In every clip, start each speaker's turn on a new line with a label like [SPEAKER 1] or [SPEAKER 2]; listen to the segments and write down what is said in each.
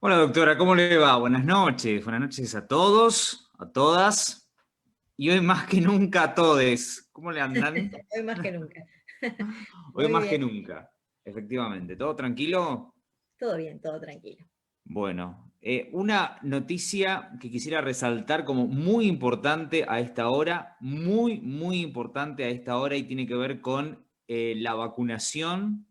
[SPEAKER 1] Hola doctora, ¿cómo le va? Buenas noches a todos, a todas, y hoy más que nunca a todes. ¿Cómo le andan?
[SPEAKER 2] Hoy más que nunca.
[SPEAKER 1] Hoy
[SPEAKER 2] Muy
[SPEAKER 1] más que
[SPEAKER 2] bien,
[SPEAKER 1] nunca, efectivamente. ¿Todo tranquilo?
[SPEAKER 2] todo bien, todo tranquilo.
[SPEAKER 1] Bueno, una noticia que quisiera resaltar como muy importante a esta hora, muy importante a esta hora y tiene que ver con la vacunación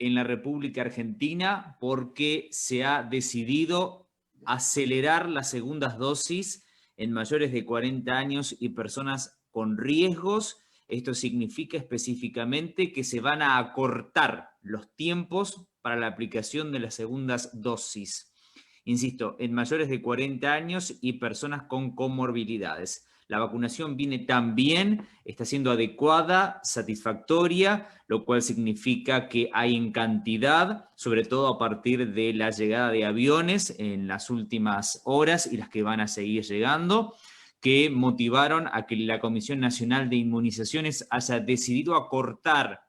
[SPEAKER 1] en la República Argentina porque se ha decidido acelerar las segundas dosis en mayores de 40 años y personas con riesgos. Esto significa específicamente que se van a acortar los tiempos para la aplicación de las segundas dosis. Insisto, en mayores de 40 años y personas con comorbilidades. La vacunación viene tan bien, está siendo adecuada, satisfactoria, lo cual significa que hay en cantidad, sobre todo a partir de la llegada de aviones en las últimas horas y las que van a seguir llegando, que motivaron a que la Comisión Nacional de Inmunizaciones haya decidido acortar.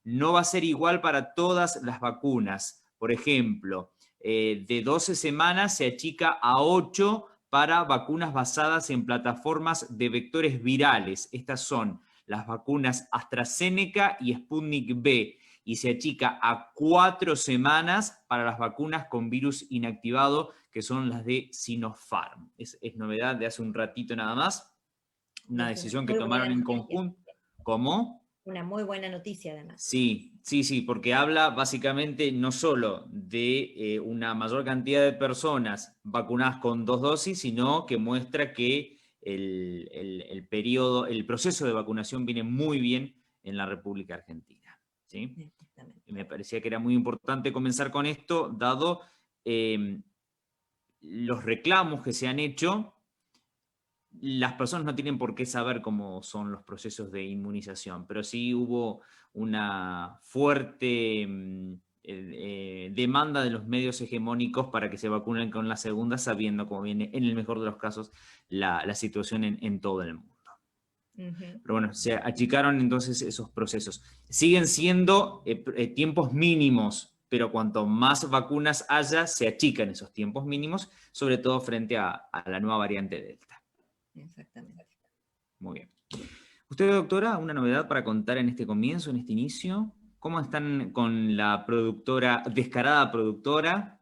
[SPEAKER 1] No va a ser igual para todas las vacunas. Por ejemplo, de 12 semanas se achica a 8 para vacunas basadas en plataformas de vectores virales. Estas son las vacunas AstraZeneca y Sputnik V. Y se achica a 4 semanas para las vacunas con virus inactivado, que son las de Sinopharm. Es novedad de hace un ratito nada más.
[SPEAKER 2] Y
[SPEAKER 1] Una
[SPEAKER 2] es una
[SPEAKER 1] decisión que
[SPEAKER 2] muy buena
[SPEAKER 1] tomaron en
[SPEAKER 2] noticia.
[SPEAKER 1] conjunto. ¿Cómo?
[SPEAKER 2] Una muy buena noticia además.
[SPEAKER 1] Sí, porque habla básicamente no solo de una mayor cantidad de personas vacunadas con 2 dosis, sino que muestra que el proceso de vacunación viene muy bien en la República Argentina. ¿Sí?
[SPEAKER 2] Exactamente.
[SPEAKER 1] Y me parecía que era muy importante comenzar con esto, dado los reclamos que se han hecho. Las personas no tienen por qué saber cómo son los procesos de inmunización, pero sí hubo una fuerte demanda de los medios hegemónicos para que se vacunen con la segunda, sabiendo cómo viene, en el mejor de los casos, la situación en todo el mundo.
[SPEAKER 2] Ujú.
[SPEAKER 1] Pero bueno, se achicaron entonces esos procesos. Siguen siendo tiempos mínimos, pero cuanto más vacunas haya, se achican esos tiempos mínimos, sobre todo frente a la nueva variante Delta.
[SPEAKER 2] Exactamente.
[SPEAKER 1] Muy bien. Usted, doctora, una novedad para contar en este comienzo, en este inicio. ¿Cómo están con la productora, descarada productora?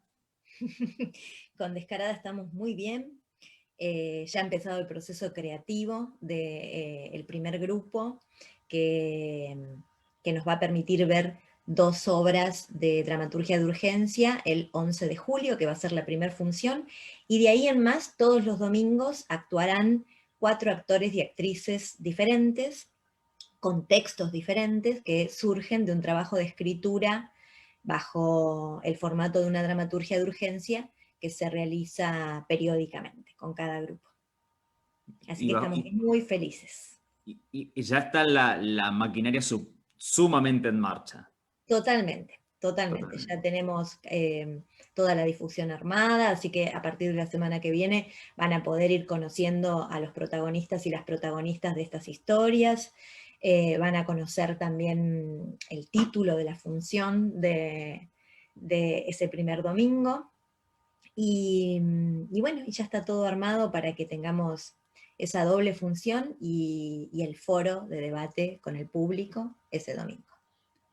[SPEAKER 2] Con Descarada estamos muy bien. Ya ha empezado el proceso creativo del primer grupo que, que nos va a permitir ver 2 obras de dramaturgia de urgencia el 11 de julio, que va a ser la primera función, y de ahí en más, todos los domingos actuarán 4 actores y actrices diferentes, con textos diferentes, que surgen de un trabajo de escritura bajo el formato de una dramaturgia de urgencia que se realiza periódicamente con cada grupo. Así
[SPEAKER 1] Y,
[SPEAKER 2] que estamos
[SPEAKER 1] y-
[SPEAKER 2] muy felices.
[SPEAKER 1] y ya está la maquinaria sumamente en marcha.
[SPEAKER 2] Totalmente, totalmente. Ya
[SPEAKER 1] Totalmente.
[SPEAKER 2] tenemos toda la difusión armada, así que a partir de la semana que viene van a poder ir conociendo a los protagonistas y las protagonistas de estas historias. Van a conocer también el título de la función de ese primer domingo. Y bueno, y ya está todo armado para que tengamos esa doble función y el foro de debate con el público ese domingo.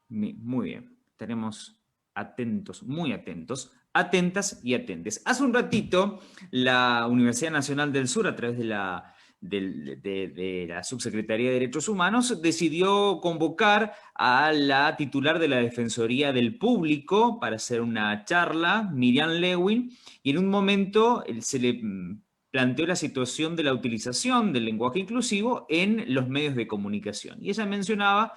[SPEAKER 1] Muy bien. Estaremos atentos, muy atentos, atentas y atentes. Hace un ratito, la Universidad Nacional del Sur, a través de la Subsecretaría de Derechos Humanos, decidió convocar a la titular de la Defensoría del Público para hacer una charla, Miriam Lewin, y en un momento se le planteó la situación de la utilización del lenguaje inclusivo en los medios de comunicación. Y ella mencionaba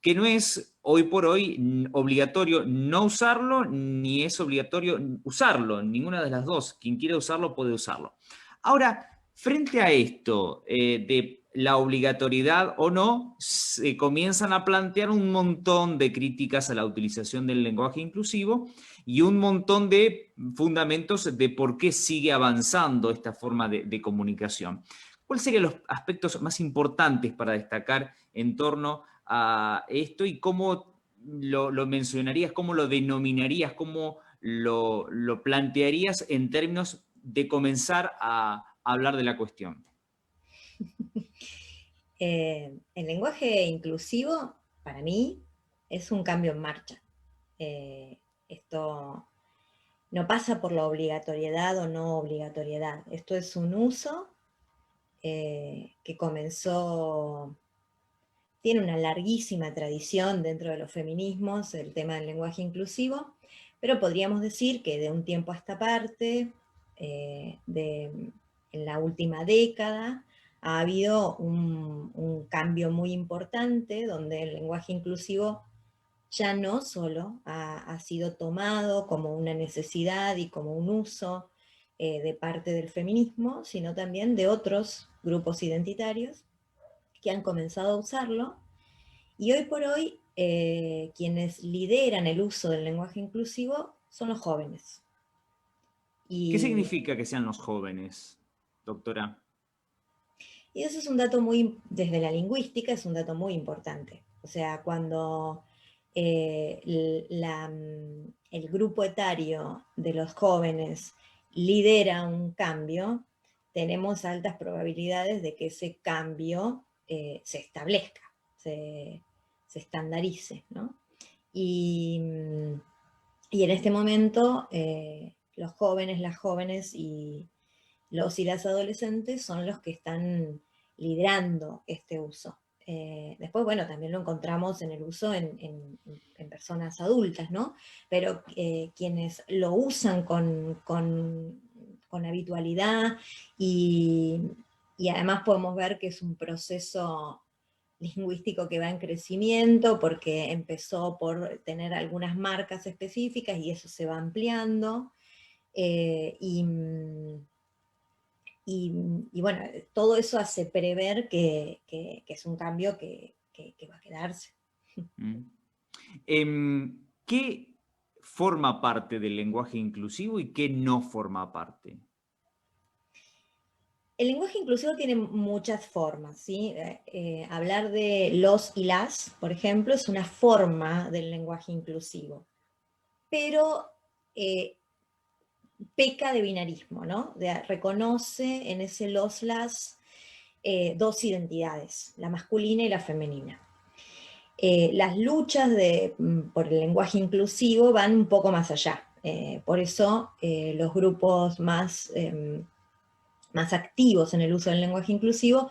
[SPEAKER 1] que no es hoy por hoy obligatorio no usarlo, ni es obligatorio usarlo, ninguna de las dos. Quien quiera usarlo puede usarlo. Ahora, frente a esto de la obligatoriedad o no, se comienzan a plantear un montón de críticas a la utilización del lenguaje inclusivo y un montón de fundamentos de por qué sigue avanzando esta forma de comunicación. ¿Cuáles serían los aspectos más importantes para destacar en torno a esto y cómo lo mencionarías, cómo lo denominarías, cómo lo plantearías en términos de comenzar a hablar de la cuestión?
[SPEAKER 2] El lenguaje inclusivo, para mí, es un cambio en marcha. Esto no pasa por la obligatoriedad o no obligatoriedad. Esto es un uso que comenzó, tiene una larguísima tradición dentro de los feminismos, el tema del lenguaje inclusivo, pero podríamos decir que de un tiempo a esta parte, en la última década, ha habido un cambio muy importante donde el lenguaje inclusivo ya no solo ha sido tomado como una necesidad y como un uso de parte del feminismo, sino también de otros grupos identitarios que han comenzado a usarlo. Y hoy por hoy, quienes lideran el uso del lenguaje inclusivo son los jóvenes.
[SPEAKER 1] ¿Qué
[SPEAKER 2] Y,
[SPEAKER 1] significa que sean los jóvenes, doctora?
[SPEAKER 2] y eso es un dato muy, desde la lingüística, es un dato muy importante. O sea, cuando el grupo etario de los jóvenes lidera un cambio, tenemos altas probabilidades de que ese cambio se establezca, se estandarice, ¿no? Y, y en este momento los jóvenes, las jóvenes y los y las adolescentes son los que están liderando este uso. Después, bueno, también lo encontramos en el uso en personas adultas, ¿no? Pero quienes lo usan con habitualidad y además podemos ver que es un proceso lingüístico que va en crecimiento porque empezó por tener algunas marcas específicas y eso se va ampliando. Eh, y, y bueno, todo eso hace prever que es un cambio que va a quedarse.
[SPEAKER 1] Mm. ¿Qué forma parte del lenguaje inclusivo y qué no forma parte?
[SPEAKER 2] El lenguaje inclusivo tiene muchas formas, ¿sí? Hablar de los y las, por ejemplo, es una forma del lenguaje inclusivo, pero peca de binarismo, ¿no? Reconoce en ese los-las dos identidades, la masculina y la femenina. Las luchas por el lenguaje inclusivo van un poco más allá. Por eso los grupos más activos en el uso del lenguaje inclusivo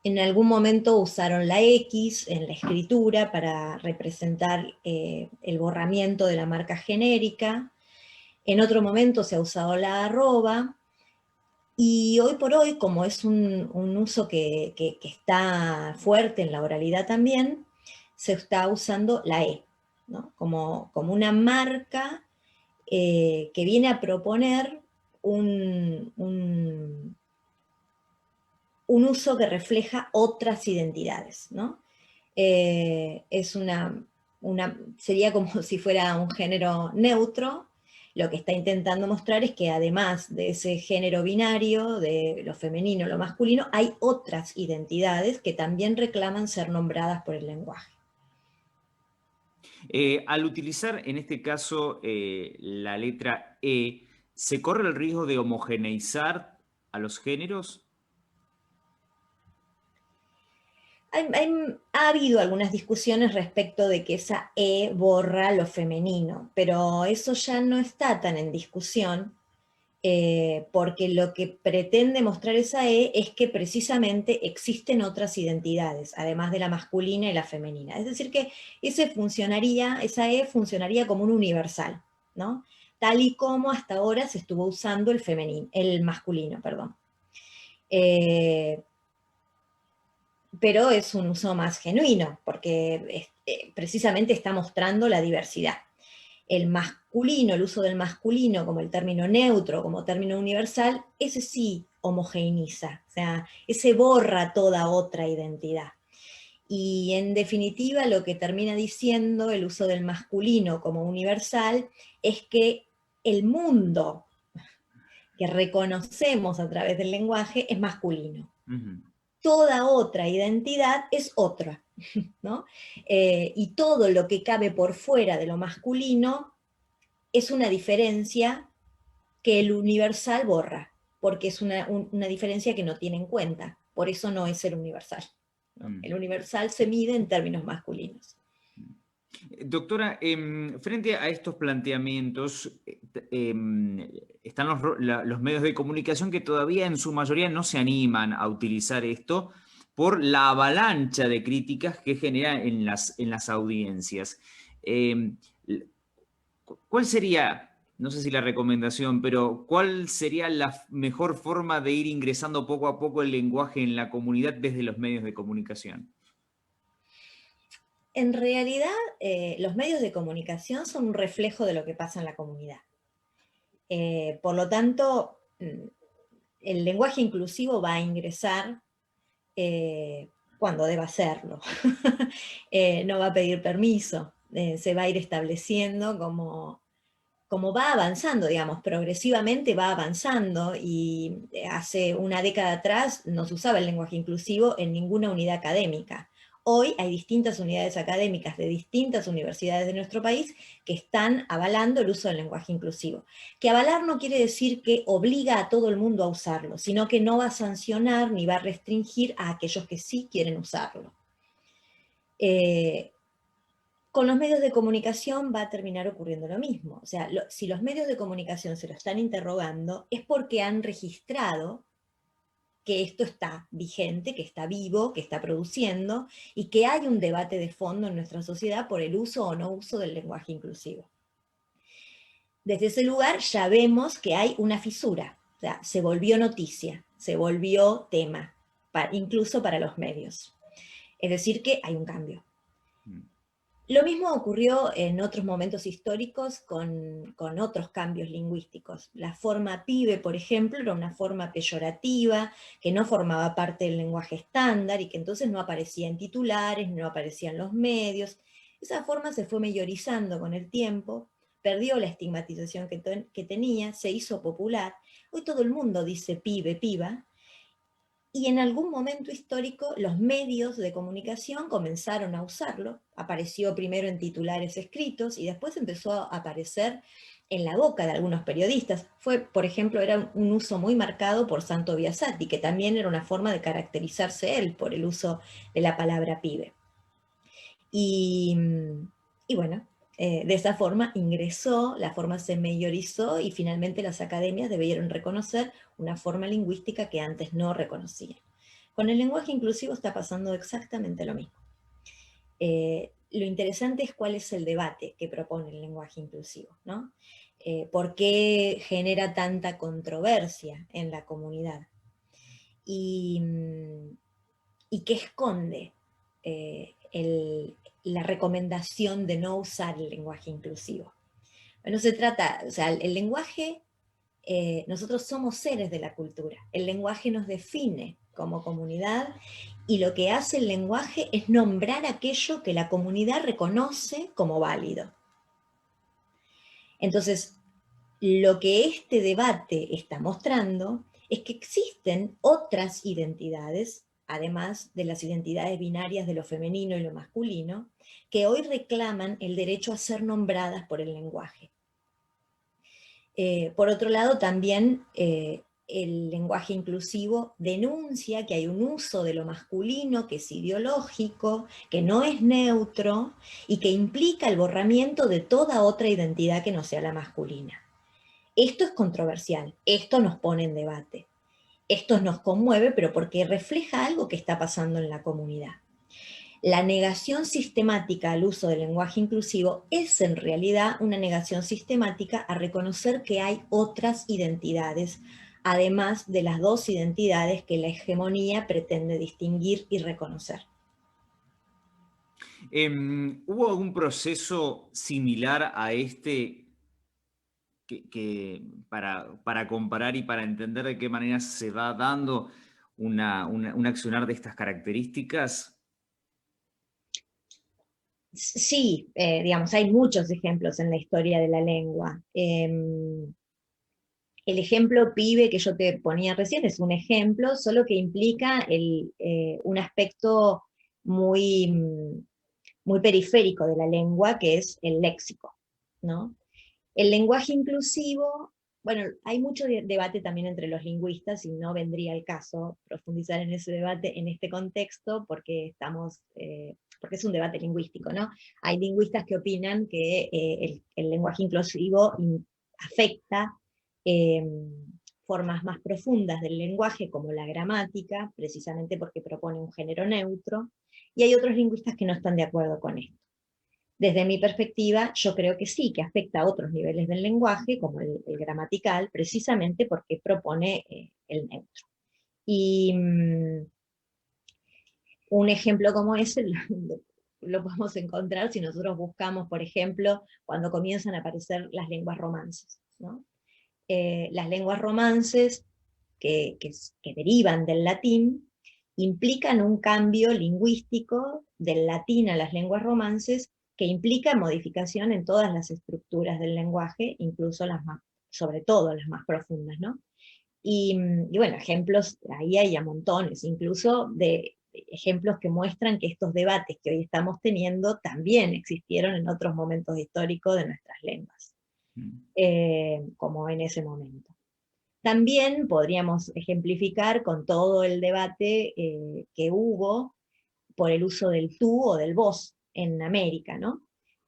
[SPEAKER 2] en algún momento usaron la X en la escritura para representar el borramiento de la marca genérica. En otro momento se ha usado la arroba. Y hoy por hoy, como es un uso que está fuerte en la oralidad también, se está usando la E, ¿no? Como una marca que viene a proponer un uso que refleja otras identidades, ¿no? Es sería como si fuera un género neutro. Lo que está intentando mostrar es que además de ese género binario, de lo femenino, lo masculino, hay otras identidades que también reclaman ser nombradas por el lenguaje.
[SPEAKER 1] Al utilizar en este caso la letra E, ¿se corre el riesgo de homogeneizar a los géneros?
[SPEAKER 2] Ha habido algunas discusiones respecto de que esa E borra lo femenino, pero eso ya no está tan en discusión, porque lo que pretende mostrar esa E es que precisamente existen otras identidades, además de la masculina y la femenina. Es decir, que esa E funcionaría como un universal, ¿no? Tal y como hasta ahora se estuvo usando el masculino, perdón. Pero es un uso más genuino, porque precisamente está mostrando la diversidad. El masculino, el uso del masculino como el término neutro, como término universal, ese sí homogeneiza, o sea, ese borra toda otra identidad. Y en definitiva lo que termina diciendo el uso del masculino como universal es que el mundo que reconocemos a través del lenguaje es masculino.
[SPEAKER 1] Uh-huh.
[SPEAKER 2] Toda otra identidad es otra, ¿no? Y todo lo que cabe por fuera de lo masculino es una diferencia que el universal borra, porque es una diferencia que no tiene en cuenta. Por eso no es el universal, ¿no? El universal se mide en términos masculinos.
[SPEAKER 1] Doctora, frente a estos planteamientos, están los medios de comunicación que todavía en su mayoría no se animan a utilizar esto por la avalancha de críticas que genera en las audiencias. ¿Cuál sería, no sé si la recomendación, pero cuál sería la mejor forma de ir ingresando poco a poco el lenguaje en la comunidad desde los medios de comunicación?
[SPEAKER 2] En realidad, los medios de comunicación son un reflejo de lo que pasa en la comunidad. Por lo tanto, el lenguaje inclusivo va a ingresar cuando deba hacerlo. No va a pedir permiso, se va a ir estableciendo como va avanzando, digamos, progresivamente va avanzando, y hace una década atrás no se usaba el lenguaje inclusivo en ninguna unidad académica. Hoy hay distintas unidades académicas de distintas universidades de nuestro país que están avalando el uso del lenguaje inclusivo. Que avalar no quiere decir que obliga a todo el mundo a usarlo, sino que no va a sancionar ni va a restringir a aquellos que sí quieren usarlo. Con los medios de comunicación va a terminar ocurriendo lo mismo. O sea, si los medios de comunicación se lo están interrogando, es porque han registrado que esto está vigente, que está vivo, que está produciendo, y que hay un debate de fondo en nuestra sociedad por el uso o no uso del lenguaje inclusivo. Desde ese lugar ya vemos que hay una fisura, o sea, se volvió noticia, se volvió tema, incluso para los medios. Es decir, que hay un cambio. Lo mismo ocurrió en otros momentos históricos con otros cambios lingüísticos. La forma pibe, por ejemplo, era una forma peyorativa, que no formaba parte del lenguaje estándar y que entonces no aparecía en titulares, no aparecía en los medios. Esa forma se fue mayorizando con el tiempo, perdió la estigmatización que tenía, se hizo popular. Hoy todo el mundo dice pibe, piba, y en algún momento histórico los medios de comunicación comenzaron a usarlo. Apareció primero en titulares escritos y después empezó a aparecer en la boca de algunos periodistas. Por ejemplo, era un uso muy marcado por Santo Biasati, que también era una forma de caracterizarse él por el uso de la palabra pibe. Y bueno, de esa forma ingresó, la forma se mayorizó y finalmente las academias debieron reconocer una forma lingüística que antes no reconocían. Con el lenguaje inclusivo está pasando exactamente lo mismo. Lo interesante es cuál es el debate que propone el lenguaje inclusivo, ¿no? ¿Por qué genera tanta controversia en la comunidad? Y qué esconde la recomendación de no usar el lenguaje inclusivo. Bueno, se trata, o sea, el lenguaje, nosotros somos seres de la cultura, el lenguaje nos define como comunidad y lo que hace el lenguaje es nombrar aquello que la comunidad reconoce como válido. Entonces, lo que este debate está mostrando es que existen otras identidades, además de las identidades binarias de lo femenino y lo masculino, que hoy reclaman el derecho a ser nombradas por el lenguaje. Por otro lado, también el lenguaje inclusivo denuncia que hay un uso de lo masculino que es ideológico, que no es neutro y que implica el borramiento de toda otra identidad que no sea la masculina. Esto es controversial, esto nos pone en debate, esto nos conmueve, pero porque refleja algo que está pasando en la comunidad. La negación sistemática al uso del lenguaje inclusivo es en realidad una negación sistemática a reconocer que hay otras identidades, además de las dos identidades que la hegemonía pretende distinguir y reconocer.
[SPEAKER 1] ¿Hubo algún proceso similar a este para comparar y para entender de qué manera se va dando un accionar de estas características?
[SPEAKER 2] Sí, digamos, hay muchos ejemplos en la historia de la lengua. El ejemplo pibe que yo te ponía recién es un ejemplo, solo que implica un aspecto muy periférico de la lengua, que es el léxico, ¿no? El lenguaje inclusivo, bueno, hay mucho debate también entre los lingüistas, y no vendría el caso profundizar en ese debate en este contexto, porque porque es un debate lingüístico, ¿no? Hay lingüistas que opinan que el lenguaje inclusivo afecta eh, formas más profundas del lenguaje, como la gramática, precisamente porque propone un género neutro, y hay otros lingüistas que no están de acuerdo con esto. Desde mi perspectiva, yo creo que sí, que afecta a otros niveles del lenguaje, como el gramatical, precisamente porque propone el neutro. Y un ejemplo como ese lo podemos encontrar si nosotros buscamos, por ejemplo, cuando comienzan a aparecer las lenguas romances, ¿no? Las lenguas romances que derivan del latín implican un cambio lingüístico del latín a las lenguas romances, que implica modificación en todas las estructuras del lenguaje, incluso sobre todo las más profundas, ¿no? Y bueno, ejemplos, ahí hay a montones, incluso de ejemplos que muestran que estos debates que hoy estamos teniendo también existieron en otros momentos históricos de nuestras lenguas, como en ese momento. También podríamos ejemplificar con todo el debate que hubo por el uso del tú o del vos en América, ¿no?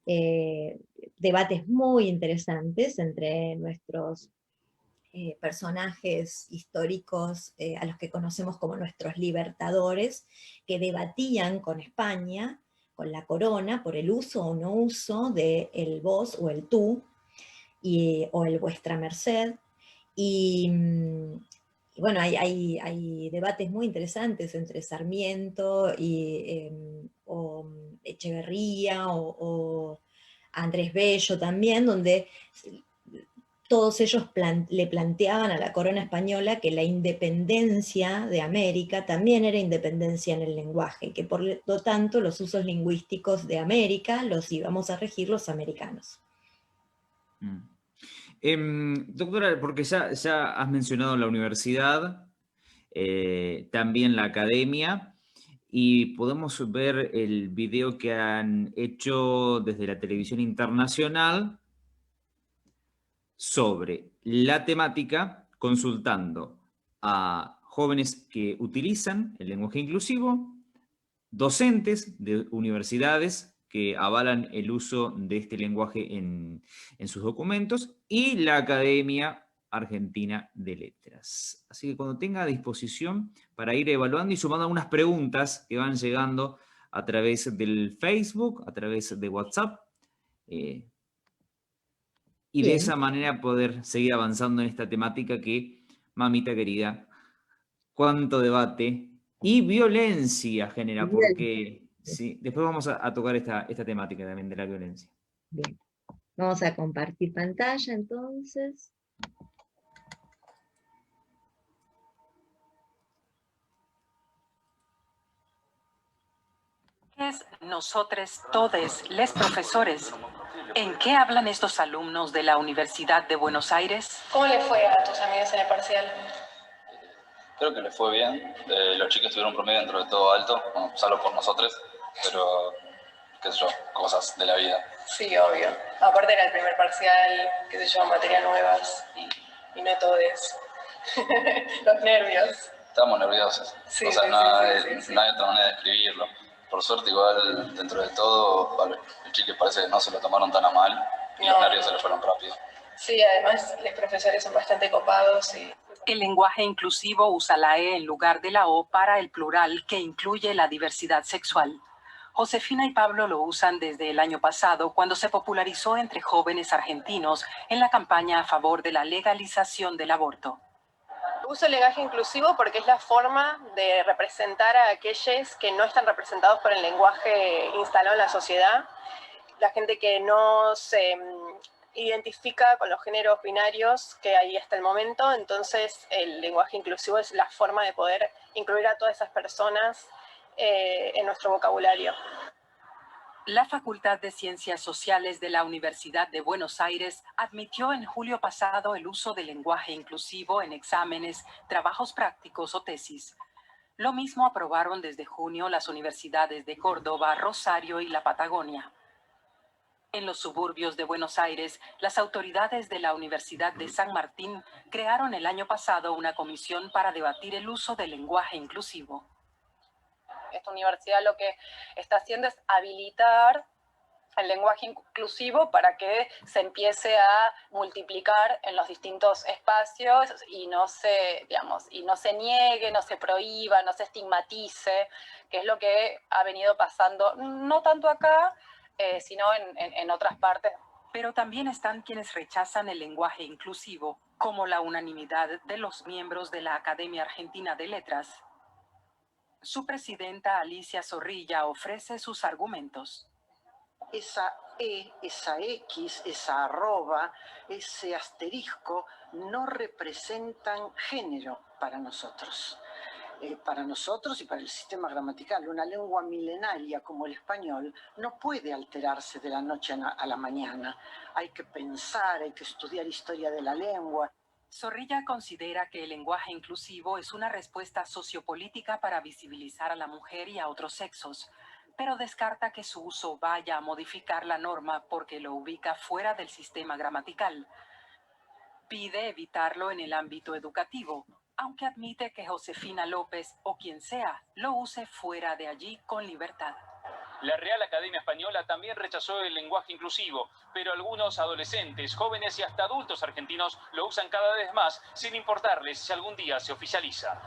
[SPEAKER 2] Debates muy interesantes entre nuestros personajes históricos a los que conocemos como nuestros libertadores, que debatían con España, con la corona, por el uso o no uso del vos o el tú, o el vuestra merced. Y bueno, hay debates muy interesantes entre Sarmiento o Echeverría o Andrés Bello también, donde todos ellos le planteaban a la corona española que la independencia de América también era independencia en el lenguaje, y que por lo tanto los usos lingüísticos de América los íbamos a regir los americanos.
[SPEAKER 1] Doctora, porque ya has mencionado la universidad, también la academia, y podemos ver el video que han hecho desde la televisión internacional sobre la temática, consultando a jóvenes que utilizan el lenguaje inclusivo, docentes de universidades que avalan el uso de este lenguaje en sus documentos, y la Academia Argentina de Letras. Así que cuando tenga a disposición para ir evaluando y sumando algunas preguntas que van llegando a través del Facebook, a través de WhatsApp, y
[SPEAKER 2] Bien.
[SPEAKER 1] de esa manera poder seguir avanzando en esta temática que, mamita querida, cuánto debate y violencia genera, porque sí, después vamos a tocar esta temática también de la violencia.
[SPEAKER 2] Bien, vamos a compartir pantalla entonces.
[SPEAKER 3] Es nosotros, todos, les profesores. ¿En qué hablan estos alumnos de la Universidad de Buenos Aires?
[SPEAKER 4] ¿Cómo le fue a tus amigos en el parcial?
[SPEAKER 5] Creo que les fue bien. Los chicos tuvieron un promedio dentro de todo alto, bueno, salvo por nosotros, pero qué sé yo, cosas de la vida.
[SPEAKER 4] Sí, obvio. Aparte era el primer parcial, qué sé yo, materias nuevas y métodos. Los nervios.
[SPEAKER 5] Estábamos nerviosos.
[SPEAKER 4] Sí,
[SPEAKER 5] o sea,
[SPEAKER 4] sí,
[SPEAKER 5] no hay
[SPEAKER 4] sí.
[SPEAKER 5] otra manera de escribirlo. Por suerte, igual, dentro de todo, vale, los chicos parece que no se lo tomaron tan a mal y los nervios se los fueron rápido.
[SPEAKER 4] Sí, además los profesores son bastante copados y...
[SPEAKER 3] El lenguaje inclusivo usa la E en lugar de la O para el plural, que incluye la diversidad sexual. Josefina y Pablo lo usan desde el año pasado, cuando se popularizó entre jóvenes argentinos en la campaña a favor de la legalización del aborto.
[SPEAKER 4] Uso el lenguaje inclusivo porque es la forma de representar a aquellos que no están representados por el lenguaje instalado en la sociedad, la gente que no se identifica con los géneros binarios que hay hasta el momento. Entonces el lenguaje inclusivo es la forma de poder incluir a todas esas personas en nuestro vocabulario.
[SPEAKER 3] La Facultad de Ciencias Sociales de la Universidad de Buenos Aires admitió en julio pasado el uso del lenguaje inclusivo en exámenes, trabajos prácticos o tesis. Lo mismo aprobaron desde junio las universidades de Córdoba, Rosario y la Patagonia. En los suburbios de Buenos Aires, las autoridades de la Universidad de San Martín crearon el año pasado una comisión para debatir el uso del lenguaje inclusivo.
[SPEAKER 6] Esta universidad lo que está haciendo es habilitar el lenguaje inclusivo para que se empiece a multiplicar en los distintos espacios y no se, digamos, y no se niegue, no se prohíba, no se estigmatice, que es lo que ha venido pasando, no tanto acá, sino en otras partes.
[SPEAKER 3] Pero también están quienes rechazan el lenguaje inclusivo, como la unanimidad de los miembros de la Academia Argentina de Letras. Su presidenta Alicia Zorrilla ofrece sus argumentos.
[SPEAKER 7] Esa E, esa X, esa arroba, ese asterisco no representan género para nosotros. Para nosotros y para el sistema gramatical, una lengua milenaria como el español no puede alterarse de la noche a la mañana. Hay que pensar, hay que estudiar historia de la lengua.
[SPEAKER 3] Zorrilla considera que el lenguaje inclusivo es una respuesta sociopolítica para visibilizar a la mujer y a otros sexos, pero descarta que su uso vaya a modificar la norma porque lo ubica fuera del sistema gramatical. Pide evitarlo en el ámbito educativo, aunque admite que Josefina López o quien sea lo use fuera de allí con libertad.
[SPEAKER 8] La Real Academia Española también rechazó el lenguaje inclusivo, pero algunos adolescentes, jóvenes y hasta adultos argentinos lo usan cada vez más, sin importarles si algún día se oficializa.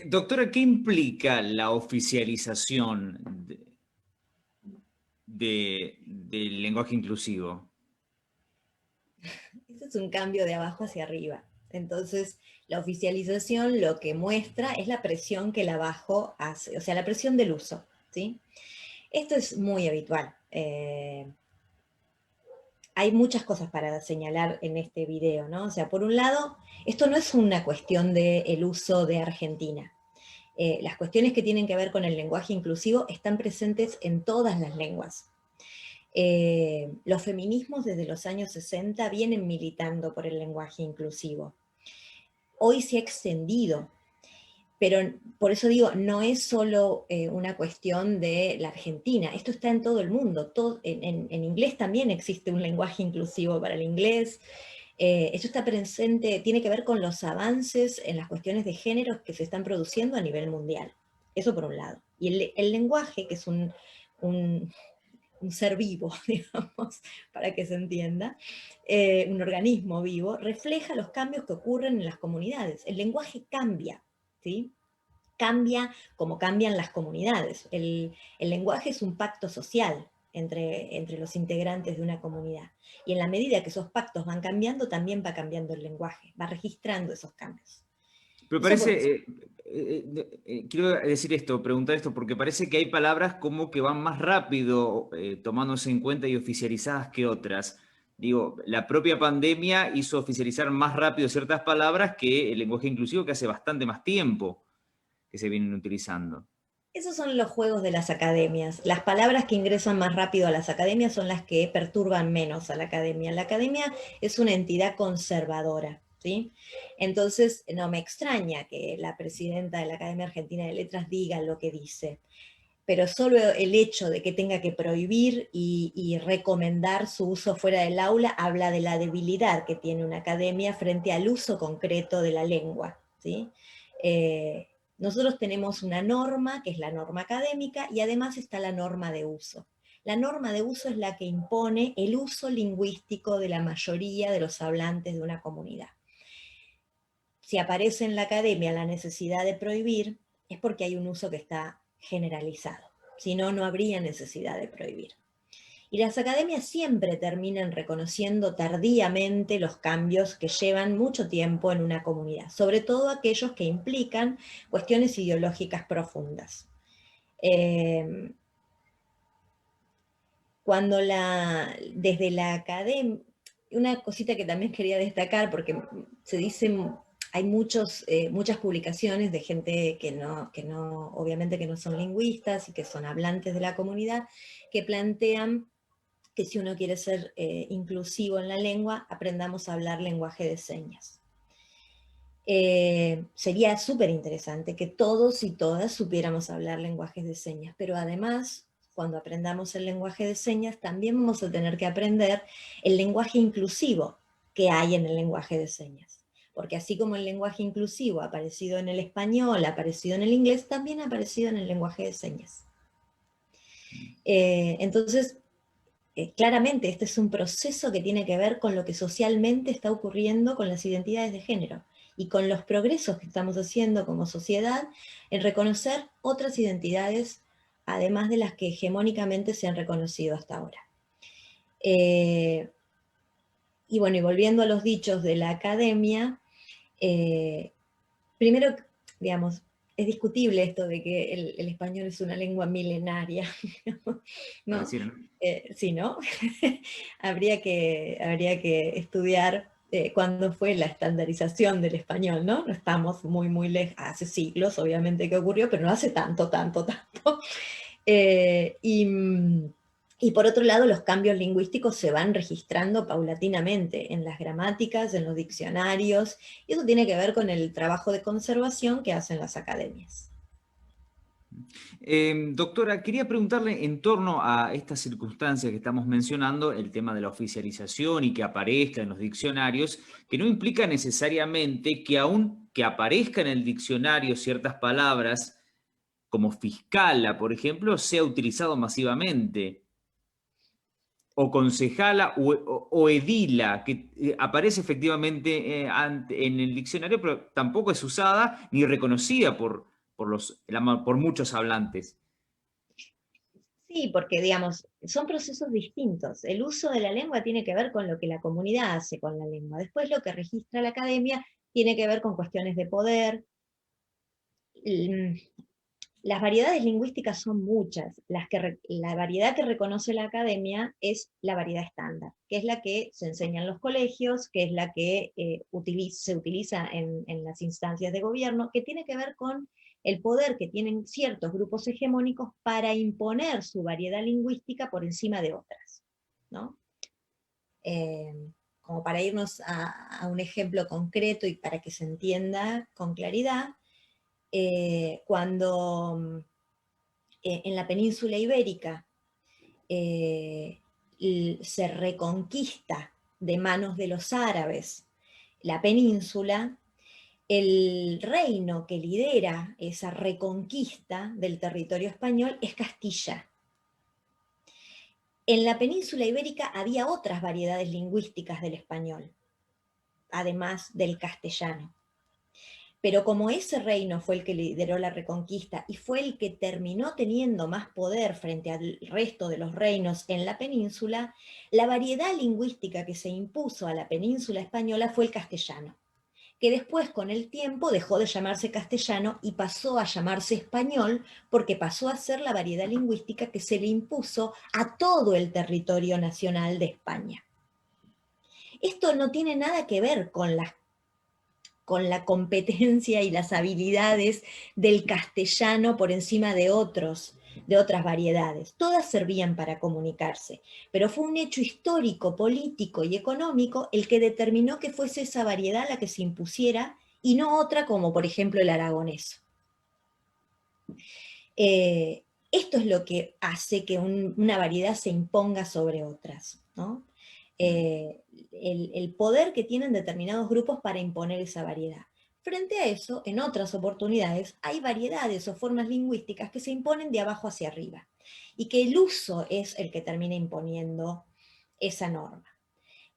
[SPEAKER 1] Doctora, ¿qué implica la oficialización del lenguaje inclusivo?
[SPEAKER 2] Esto es un cambio de abajo hacia arriba. Entonces, la oficialización lo que muestra es la presión que el abajo hace, o sea, la presión del uso, ¿sí? Esto es muy habitual. Hay muchas cosas para señalar en este video, ¿no? O sea, por un lado, esto no es una cuestión del uso de Argentina. Las cuestiones que tienen que ver con el lenguaje inclusivo están presentes en todas las lenguas. Los feminismos desde los años 60 vienen militando por el lenguaje inclusivo. Hoy se ha extendido, pero por eso digo, no es solo una cuestión de la Argentina, esto está en todo el mundo. En inglés también existe un lenguaje inclusivo para el inglés. Esto está presente, tiene que ver con los avances en las cuestiones de género que se están produciendo a nivel mundial. Eso por un lado. Y el lenguaje, que es un ser vivo, digamos, para que se entienda, un organismo vivo, refleja los cambios que ocurren en las comunidades. El lenguaje cambia, ¿sí? Cambia como cambian las comunidades. El lenguaje es un pacto social entre los integrantes de una comunidad. Y en la medida que esos pactos van cambiando, también va cambiando el lenguaje, va registrando esos cambios.
[SPEAKER 1] Pero parece, quiero decir esto, preguntar esto, porque parece que hay palabras como que van más rápido tomándose en cuenta y oficializadas que otras. Digo, la propia pandemia hizo oficializar más rápido ciertas palabras que el lenguaje inclusivo, que hace bastante más tiempo que se vienen utilizando.
[SPEAKER 2] Esos son los juegos de las academias. Las palabras que ingresan más rápido a las academias son las que perturban menos a la academia. La academia es una entidad conservadora, ¿sí? Entonces, no me extraña que la presidenta de la Academia Argentina de Letras diga lo que dice, pero solo el hecho de que tenga que prohibir y recomendar su uso fuera del aula habla de la debilidad que tiene una academia frente al uso concreto de la lengua, ¿sí? Nosotros tenemos una norma, que es la norma académica, y además está la norma de uso. La norma de uso es la que impone el uso lingüístico de la mayoría de los hablantes de una comunidad. Si aparece en la academia la necesidad de prohibir, es porque hay un uso que está generalizado. Si no, no habría necesidad de prohibir. Y las academias siempre terminan reconociendo tardíamente los cambios que llevan mucho tiempo en una comunidad, sobre todo aquellos que implican cuestiones ideológicas profundas. Cuando desde la academia, una cosita que también quería destacar, porque se dicen, hay muchas publicaciones de gente que no, obviamente que no son lingüistas y que son hablantes de la comunidad, que plantean que si uno quiere ser inclusivo en la lengua, aprendamos a hablar lenguaje de señas. Sería súper interesante que todos y todas supiéramos hablar lenguajes de señas, pero además cuando aprendamos el lenguaje de señas, también vamos a tener que aprender el lenguaje inclusivo que hay en el lenguaje de señas. Porque así como el lenguaje inclusivo ha aparecido en el español, ha aparecido en el inglés, también ha aparecido en el lenguaje de señas. Entonces, claramente este es un proceso que tiene que ver con lo que socialmente está ocurriendo con las identidades de género y con los progresos que estamos haciendo como sociedad en reconocer otras identidades, además de las que hegemónicamente se han reconocido hasta ahora. Y bueno, y volviendo a los dichos de la academia, primero, digamos, es discutible esto de que el español es una lengua milenaria, ¿no? Sí, ¿no? habría que estudiar cuándo fue la estandarización del español, ¿no? No estamos muy lejos, hace siglos obviamente que ocurrió, pero no hace tanto. Y por otro lado, los cambios lingüísticos se van registrando paulatinamente en las gramáticas, en los diccionarios, y eso tiene que ver con el trabajo de conservación que hacen las academias.
[SPEAKER 1] Doctora, quería preguntarle en torno a estas circunstancias que estamos mencionando, el tema de la oficialización y que aparezca en los diccionarios, que no implica necesariamente que aun que aparezca en el diccionario ciertas palabras, como fiscala, por ejemplo, sea utilizado masivamente. O concejala o edila, que aparece efectivamente en el diccionario, pero tampoco es usada ni reconocida por muchos hablantes.
[SPEAKER 2] Sí, porque digamos, son procesos distintos. El uso de la lengua tiene que ver con lo que la comunidad hace con la lengua. Después lo que registra la academia tiene que ver con cuestiones de poder. Las variedades lingüísticas son muchas. La variedad que reconoce la academia es la variedad estándar, que es la que se enseña en los colegios, que es la que se utiliza en las instancias de gobierno, que tiene que ver con el poder que tienen ciertos grupos hegemónicos para imponer su variedad lingüística por encima de otras, ¿no? Como para irnos a un ejemplo concreto y para que se entienda con claridad, cuando en la península ibérica se reconquista de manos de los árabes la península, el reino que lidera esa reconquista del territorio español es Castilla. En la península ibérica había otras variedades lingüísticas del español, además del castellano. Pero como ese reino fue el que lideró la reconquista y fue el que terminó teniendo más poder frente al resto de los reinos en la península, la variedad lingüística que se impuso a la península española fue el castellano, que después con el tiempo dejó de llamarse castellano y pasó a llamarse español porque pasó a ser la variedad lingüística que se le impuso a todo el territorio nacional de España. Esto no tiene nada que ver con la competencia y las habilidades del castellano por encima de otras variedades. Todas servían para comunicarse, pero fue un hecho histórico, político y económico el que determinó que fuese esa variedad la que se impusiera y no otra como por ejemplo el aragonés. Esto es lo que hace que una variedad se imponga sobre otras, ¿no? El poder que tienen determinados grupos para imponer esa variedad. Frente a eso, en otras oportunidades, hay variedades o formas lingüísticas que se imponen de abajo hacia arriba, y que el uso es el que termina imponiendo esa norma.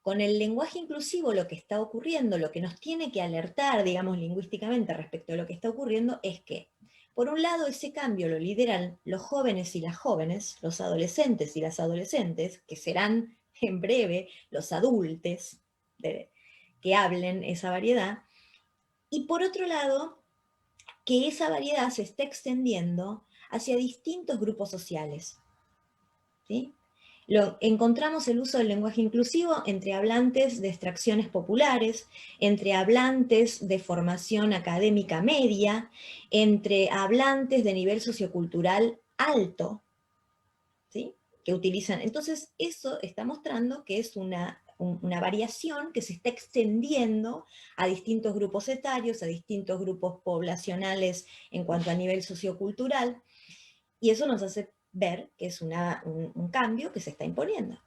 [SPEAKER 2] Con el lenguaje inclusivo lo que está ocurriendo, lo que nos tiene que alertar, digamos, lingüísticamente respecto a lo que está ocurriendo, es que, por un lado, ese cambio lo lideran los jóvenes y las jóvenes, los adolescentes y las adolescentes, que serán en breve los adultos que hablen esa variedad, y por otro lado, que esa variedad se está extendiendo hacia distintos grupos sociales. ¿Sí? Encontramos el uso del lenguaje inclusivo entre hablantes de extracciones populares, entre hablantes de formación académica media, entre hablantes de nivel sociocultural alto, ¿sí? Que utilizan. Entonces, eso está mostrando que es una variación que se está extendiendo a distintos grupos etarios, a distintos grupos poblacionales en cuanto a nivel sociocultural, y eso nos hace ver que es un cambio que se está imponiendo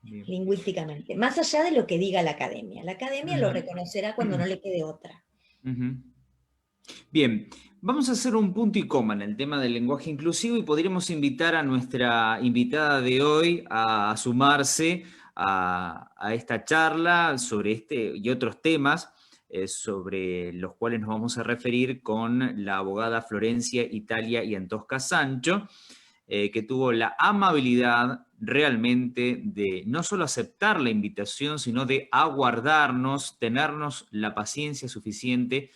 [SPEAKER 1] Bien.
[SPEAKER 2] lingüísticamente, más allá de lo que diga la academia. La academia lo reconocerá cuando no le quede otra.
[SPEAKER 1] Ujú. Bien, vamos a hacer un punto y coma en el tema del lenguaje inclusivo y podríamos invitar a nuestra invitada de hoy a sumarse a esta charla sobre este y otros temas sobre los cuales nos vamos a referir con la abogada Florencia Italia y Antosca Sancho, que tuvo la amabilidad realmente de no solo aceptar la invitación, sino de aguardarnos, tenernos la paciencia suficiente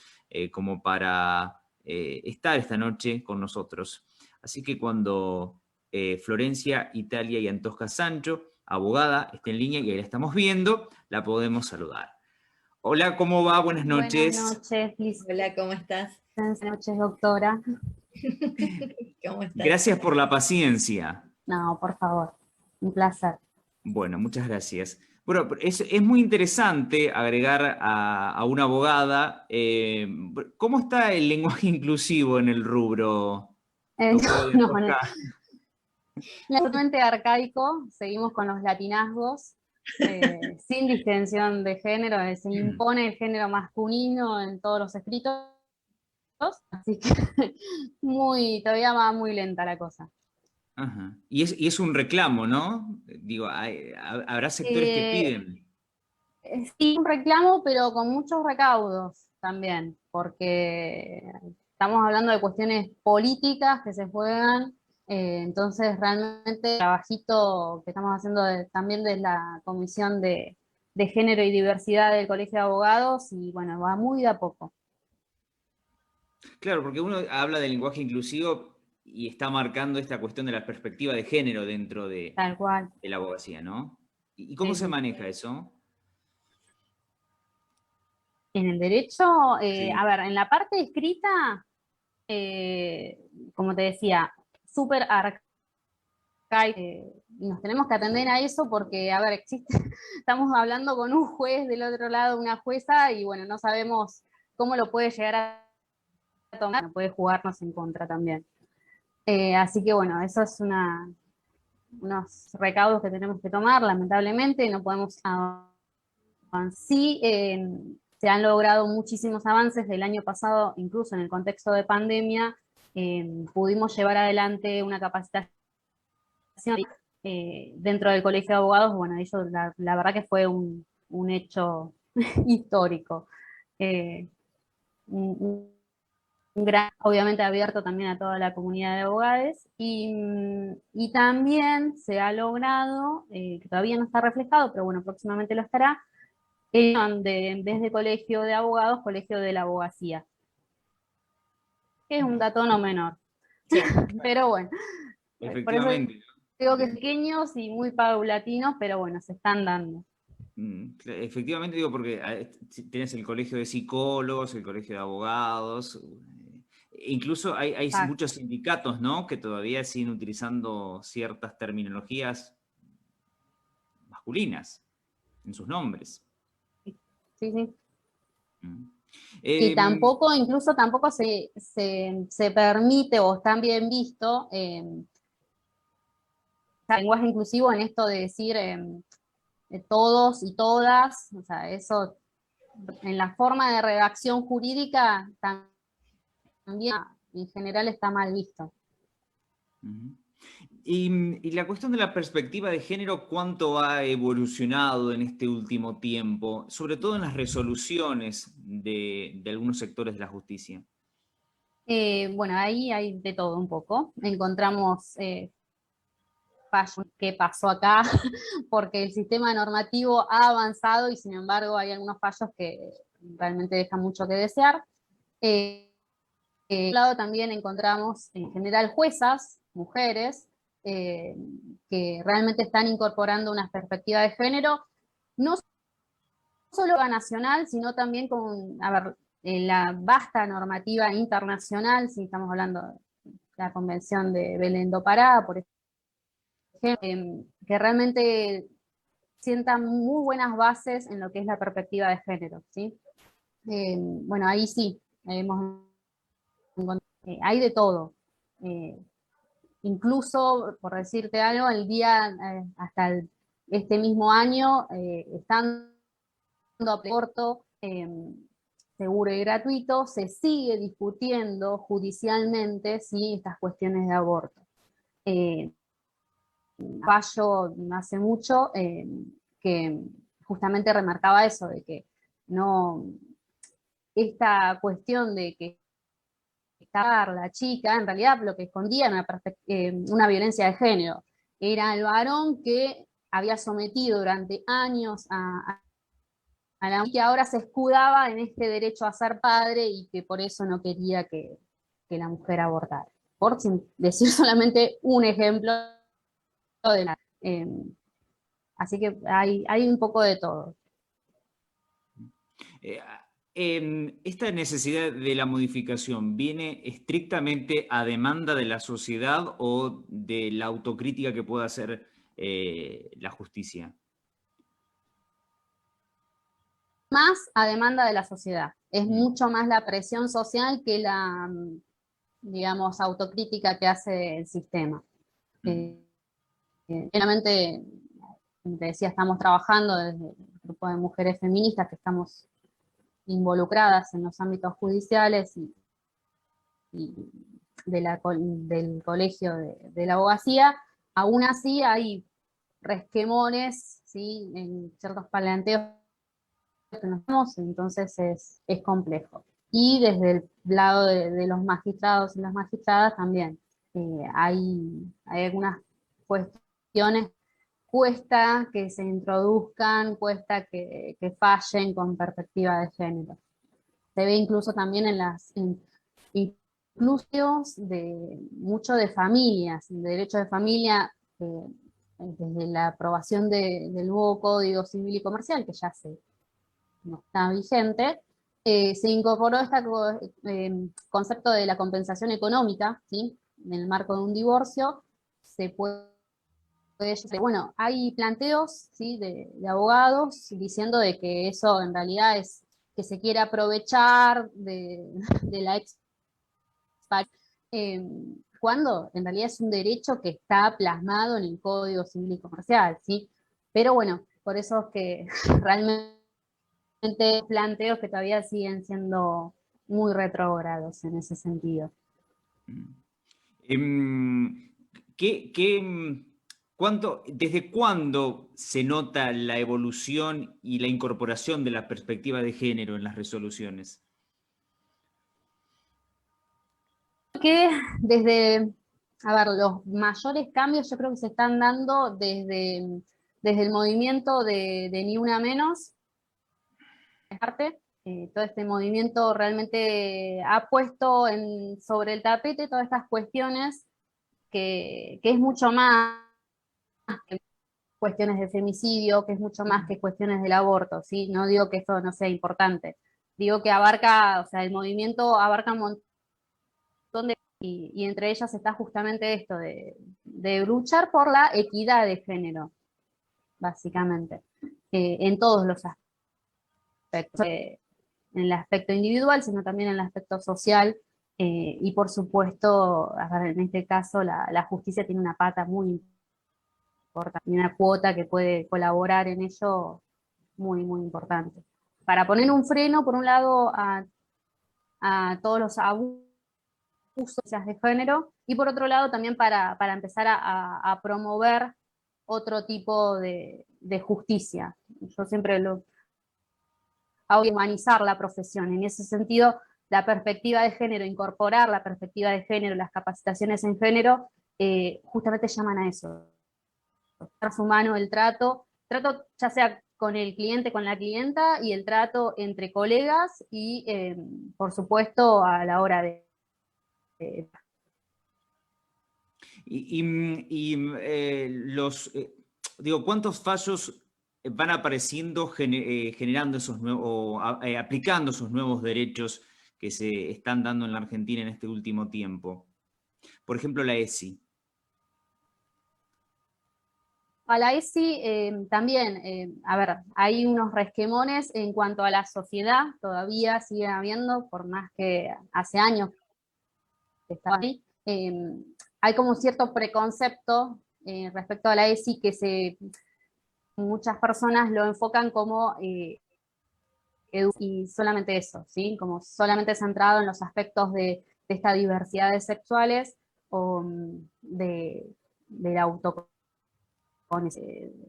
[SPEAKER 1] como para estar esta noche con nosotros. Así que cuando Florencia Italia y Antosca Sancho, abogada, esté en línea y ahí la estamos viendo, la podemos saludar. Hola, ¿cómo va? Buenas noches.
[SPEAKER 9] Buenas noches, Liz.
[SPEAKER 2] Hola, ¿cómo estás?
[SPEAKER 9] Buenas noches, doctora.
[SPEAKER 2] ¿Cómo estás?
[SPEAKER 1] Gracias por la paciencia.
[SPEAKER 9] No, por favor, un placer.
[SPEAKER 1] Bueno, muchas gracias. Bueno, es muy interesante agregar a una abogada. ¿Cómo está el lenguaje inclusivo en el rubro?
[SPEAKER 9] Totalmente arcaico, seguimos con los latinazgos, sin distinción de género, se impone el género masculino en todos los escritos, así que todavía va muy lenta la cosa.
[SPEAKER 1] Ajá. Y es un reclamo, ¿no? Digo, habrá sectores que piden.
[SPEAKER 9] Sí, un reclamo, pero con muchos recaudos también, porque estamos hablando de cuestiones políticas que se juegan, entonces realmente el trabajito que estamos haciendo también de la Comisión de Género y Diversidad del Colegio de Abogados, y bueno, va muy de a poco.
[SPEAKER 1] Claro, porque uno habla de lenguaje inclusivo y está marcando esta cuestión de la perspectiva de género dentro de,
[SPEAKER 9] Tal cual.
[SPEAKER 1] de la abogacía, ¿no? ¿Y cómo se maneja eso?
[SPEAKER 9] En el derecho,
[SPEAKER 1] Sí.
[SPEAKER 9] a ver, en la parte escrita, como te decía, súper arcaico, y nos tenemos que atender a eso porque, a ver, estamos hablando con un juez del otro lado, una jueza, y bueno, no sabemos cómo lo puede llegar a tomar, puede jugarnos en contra también. Así que bueno, eso es unos recaudos que tenemos que tomar, lamentablemente, no podemos avanzar. Sí, se han logrado muchísimos avances del año pasado, incluso en el contexto de pandemia, pudimos llevar adelante una capacitación dentro del Colegio de Abogados. Bueno, eso la verdad que fue un hecho histórico. Un gran, obviamente abierto también a toda la comunidad de abogados, y también se ha logrado, que todavía no está reflejado, pero bueno, próximamente lo estará, en vez de colegio de abogados, colegio de la abogacía. Que es un dato no menor. Sí. Pero bueno.
[SPEAKER 1] Efectivamente.
[SPEAKER 9] Por eso digo que pequeños y muy paulatinos, pero bueno, se están dando.
[SPEAKER 1] Efectivamente, digo, porque tienes el colegio de psicólogos, el colegio de abogados, incluso hay muchos sindicatos, ¿no?, que todavía siguen utilizando ciertas terminologías masculinas en sus nombres.
[SPEAKER 9] Sí, sí. Y tampoco, incluso tampoco se permite o está bien visto el lenguaje inclusivo en esto de decir todos y todas, o sea, eso en la forma de redacción jurídica también en general está mal visto.
[SPEAKER 1] Y la cuestión de la perspectiva de género, ¿cuánto ha evolucionado en este último tiempo? Sobre todo en las resoluciones de algunos sectores de la justicia.
[SPEAKER 9] Bueno, ahí hay de todo un poco. Encontramos fallos que pasó acá, porque el sistema normativo ha avanzado y sin embargo hay algunos fallos que realmente dejan mucho que desear. Por otro lado también encontramos en general juezas, mujeres, que realmente están incorporando una perspectiva de género, no solo a nacional, sino también con, la vasta normativa internacional, si estamos hablando de la Convención de Belén do Pará, por ejemplo, que realmente sientan muy buenas bases en lo que es la perspectiva de género, ¿sí? Bueno, ahí sí, hay de todo. incluso, por decirte algo, el día, hasta este mismo año, estando aborto seguro y gratuito, se sigue discutiendo judicialmente ¿sí? Estas cuestiones de aborto. Fallo hace mucho que justamente remarcaba eso, de que no, esta cuestión de que la chica, en realidad lo que escondía era una violencia de género. Era el varón que había sometido durante años a la mujer, que ahora se escudaba en este derecho a ser padre y que por eso no quería que la mujer abortara. Por decir solamente un ejemplo de la... así que hay un poco de todo.
[SPEAKER 1] ¿Esta necesidad de la modificación viene estrictamente a demanda de la sociedad o de la autocrítica que pueda hacer la justicia?
[SPEAKER 9] Más a demanda de la sociedad. Es mucho más la presión social que la, digamos, autocrítica que hace el sistema. Realmente, como te decía, estamos trabajando desde el grupo de mujeres feministas que estamos involucradas en los ámbitos judiciales y del colegio de la abogacía. Aún así hay resquemores, ¿sí? En ciertos planteos que nos damos, entonces es complejo. Y desde el lado de los magistrados y las magistradas también hay algunas cuestiones, cuesta que se introduzcan, cuesta que fallen con perspectiva de género. Se ve incluso también en las inclusión mucho de familias, de derecho de familia, desde la aprobación del nuevo Código Civil y Comercial, que ya no está vigente, se incorporó este concepto de la compensación económica, ¿sí? En el marco de un divorcio, se puede, bueno, hay planteos, ¿sí? de abogados diciendo de que eso en realidad es que se quiere aprovechar de la cuando en realidad es un derecho que está plasmado en el Código Civil y Comercial, ¿sí? Pero bueno, por eso es que realmente planteos que todavía siguen siendo muy retrógrados en ese sentido.
[SPEAKER 1] ¿Desde cuándo se nota la evolución y la incorporación de la perspectiva de género en las resoluciones?
[SPEAKER 9] Que desde, a ver, los mayores cambios yo creo que se están dando desde el movimiento de Ni Una Menos, todo este movimiento realmente ha puesto sobre el tapete todas estas cuestiones que es mucho más que cuestiones de femicidio, que es mucho más que cuestiones del aborto, ¿sí? No digo que esto no sea importante, digo que abarca, o sea, el movimiento abarca un montón de... Y entre ellas está justamente esto de luchar por la equidad de género, básicamente, en todos los aspectos, en el aspecto individual, sino también en el aspecto social, y por supuesto, en este caso, la justicia tiene una pata muy importante, una cuota que puede colaborar en ello muy, muy importante. Para poner un freno, por un lado, a todos los abusos de género, y por otro lado también para empezar a promover otro tipo de justicia. Yo siempre hago humanizar la profesión. En ese sentido, la perspectiva de género, incorporar la perspectiva de género, las capacitaciones en género, justamente llaman a eso. Más humano el trato ya sea con el cliente, con la clienta, y el trato entre colegas y, por supuesto, a la hora de...
[SPEAKER 1] ¿Cuántos fallos van apareciendo generando esos nuevos, aplicando esos nuevos derechos que se están dando en la Argentina en este último tiempo? Por ejemplo, la ESI.
[SPEAKER 9] A la ESI también, a ver, hay unos resquemones en cuanto a la sociedad, todavía sigue habiendo, por más que hace años que estaba ahí. hay como cierto preconcepto respecto a la ESI que muchas personas lo enfocan como y solamente eso, ¿sí? Como solamente centrado en los aspectos de estas diversidades sexuales o de la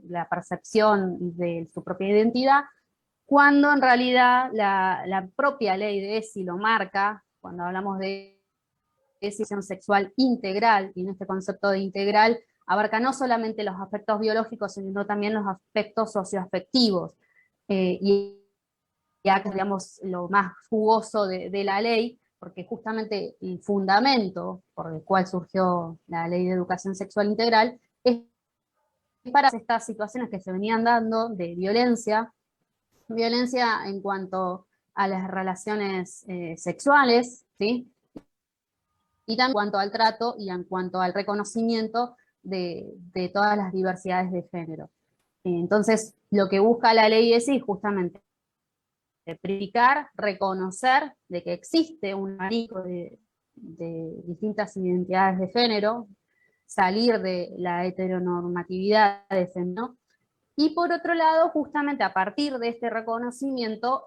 [SPEAKER 9] la percepción de su propia identidad, cuando en realidad la propia ley de ESI lo marca, cuando hablamos de decisión sexual integral, y en este concepto de integral abarca no solamente los aspectos biológicos, sino también los aspectos socioafectivos, y ya que digamos lo más jugoso de la ley, porque justamente el fundamento por el cual surgió la Ley de Educación Sexual Integral es para estas situaciones que se venían dando de violencia en cuanto a las relaciones sexuales, ¿sí? Y también en cuanto al trato y en cuanto al reconocimiento de todas las diversidades de género. Entonces, lo que busca la ley es justamente explicar, reconocer de que existe un abanico de distintas identidades de género, salir de la heteronormatividad de género, y por otro lado, justamente a partir de este reconocimiento,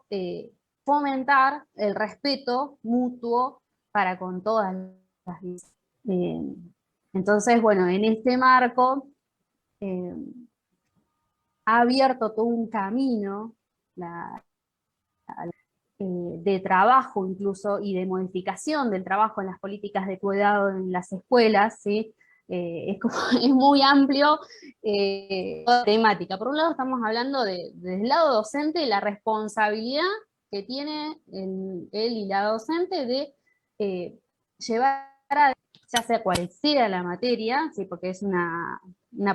[SPEAKER 9] fomentar el respeto mutuo para con todas las diversidades. Entonces, bueno, en este marco ha abierto todo un camino de trabajo incluso y de modificación del trabajo en las políticas de cuidado en las escuelas, ¿sí? Es muy amplio toda temática. Por un lado estamos hablando desde el lado docente, la responsabilidad que tiene él y la docente de llevar a, ya sea cual sea la materia, ¿sí? Porque es una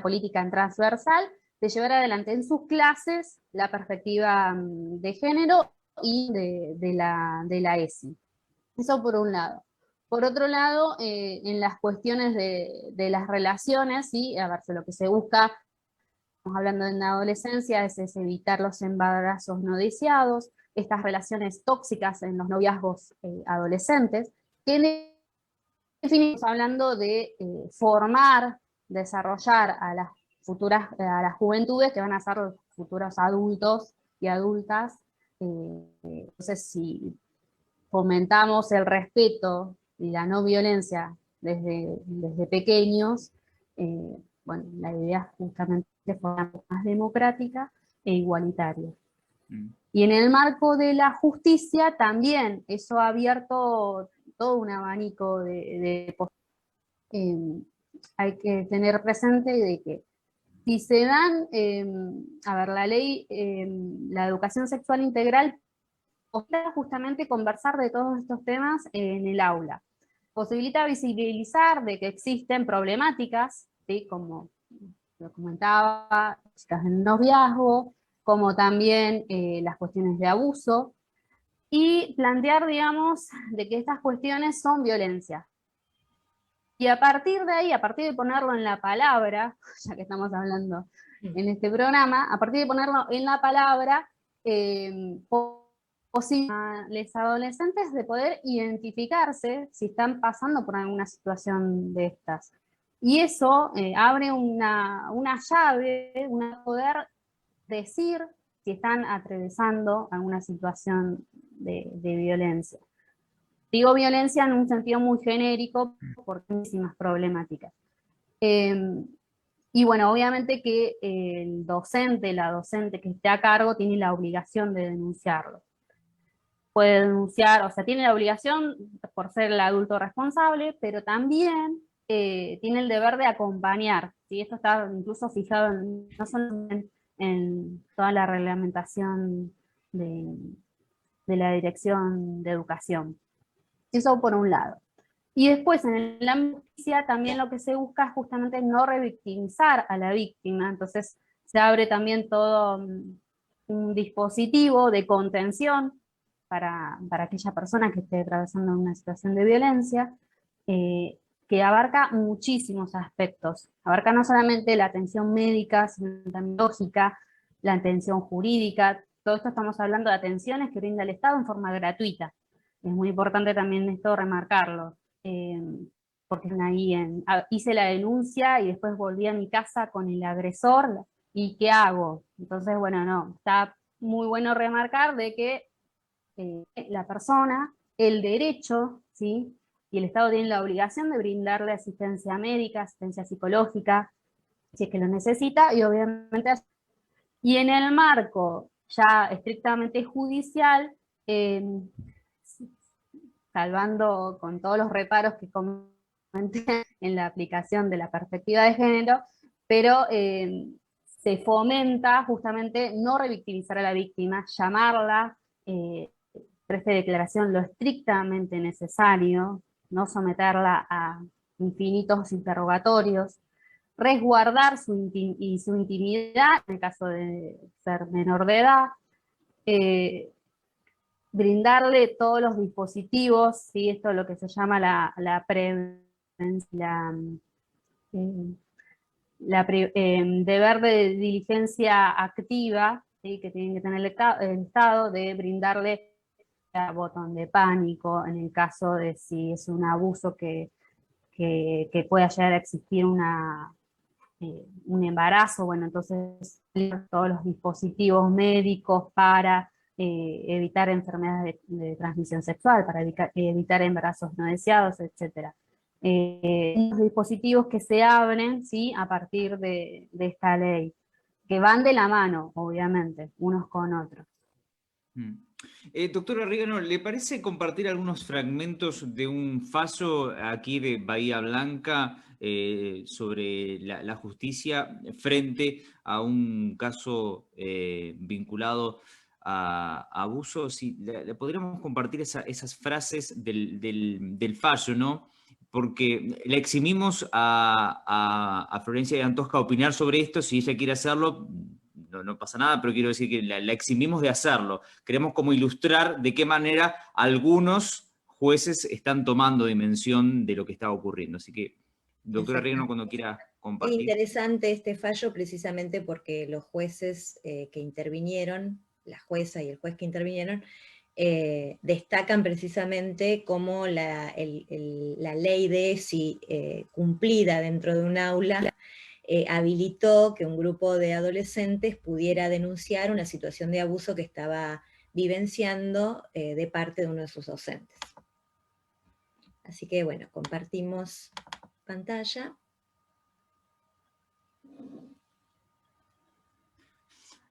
[SPEAKER 9] política transversal, de llevar adelante en sus clases la perspectiva de género y de la ESI. Eso por un lado. Por otro lado, en las cuestiones de las relaciones, ¿sí? A ver, lo que se busca, estamos hablando en la adolescencia, es evitar los embarazos no deseados, estas relaciones tóxicas en los noviazgos adolescentes, que en definitiva estamos hablando de formar, desarrollar a las juventudes que van a ser los futuros adultos y adultas. Entonces, si fomentamos el respeto y la no violencia desde pequeños, bueno, la idea es justamente formar más democrática e igualitaria. Y en el marco de la justicia también eso ha abierto todo un abanico de hay que tener presente de que si se dan, a ver, la ley, la educación sexual integral posibilita justamente conversar de todos estos temas en el aula. Posibilita visibilizar de que existen problemáticas, ¿sí? Como lo comentaba, chicas en noviazgo, como también las cuestiones de abuso, y plantear, digamos, de que estas cuestiones son violencia. Y a partir de ahí, a partir de ponerlo en la palabra, ya que estamos hablando en este programa, a partir de ponerlo en la palabra, posible a los adolescentes de poder identificarse si están pasando por alguna situación de estas. Y eso abre una llave, una poder decir si están atravesando alguna situación de violencia. Digo violencia en un sentido muy genérico porque hay muchísimas problemáticas. Y bueno, obviamente que el docente, la docente que esté a cargo tiene la obligación de denunciarlo. Puede denunciar, o sea, tiene la obligación por ser el adulto responsable, pero también tiene el deber de acompañar, ¿sí? Esto está incluso fijado no solo en toda la reglamentación de la Dirección de Educación. Eso por un lado. Y después en la justicia también lo que se busca es justamente no revictimizar a la víctima, entonces se abre también todo un dispositivo de contención para aquella persona que esté atravesando una situación de violencia, que abarca muchísimos aspectos. Abarca no solamente la atención médica, sino también lógica, la atención jurídica. Todo esto estamos hablando de atenciones que brinda el Estado en forma gratuita. Es muy importante también esto remarcarlo. porque ahí hice la denuncia y después volví a mi casa con el agresor, ¿y qué hago? Entonces, bueno, no, está muy bueno remarcar de que la persona, el derecho, ¿sí? Y el Estado tiene la obligación de brindarle asistencia médica, asistencia psicológica, si es que lo necesita, y obviamente, y en el marco ya estrictamente judicial, salvando con todos los reparos que comenté en la aplicación de la perspectiva de género, pero se fomenta justamente no revictimizar a la víctima, llamarla, preste declaración lo estrictamente necesario, no someterla a infinitos interrogatorios, resguardar su intimidad en el caso de ser menor de edad, brindarle todos los dispositivos, ¿sí? Esto es lo que se llama la deber de diligencia activa, ¿sí? Que tiene que tener el Estado, de brindarle botón de pánico en el caso de si es un abuso que pueda llegar a existir un embarazo. Bueno, entonces todos los dispositivos médicos para evitar enfermedades de transmisión sexual, para evitar embarazos no deseados, etc. Los dispositivos que se abren, ¿sí? A partir de esta ley, que van de la mano, obviamente, unos con otros.
[SPEAKER 1] Doctora Rigano, ¿le parece compartir algunos fragmentos de un fallo aquí de Bahía Blanca sobre la justicia frente a un caso vinculado a abuso? Si le podríamos compartir esas frases del fallo, ¿no? Porque le eximimos a Florencia de Antosca opinar sobre esto. Si ella quiere hacerlo, no pasa nada, pero quiero decir que la eximimos de hacerlo. Queremos como ilustrar de qué manera algunos jueces están tomando dimensión de lo que está ocurriendo. Así que, doctora Rigano, cuando quiera compartir.
[SPEAKER 2] Es interesante este fallo precisamente porque los jueces que intervinieron, la jueza y el juez que intervinieron, destacan precisamente cómo la ley de ESI cumplida dentro de un aula habilitó que un grupo de adolescentes pudiera denunciar una situación de abuso que estaba vivenciando de parte de uno de sus docentes. Así que bueno, compartimos pantalla.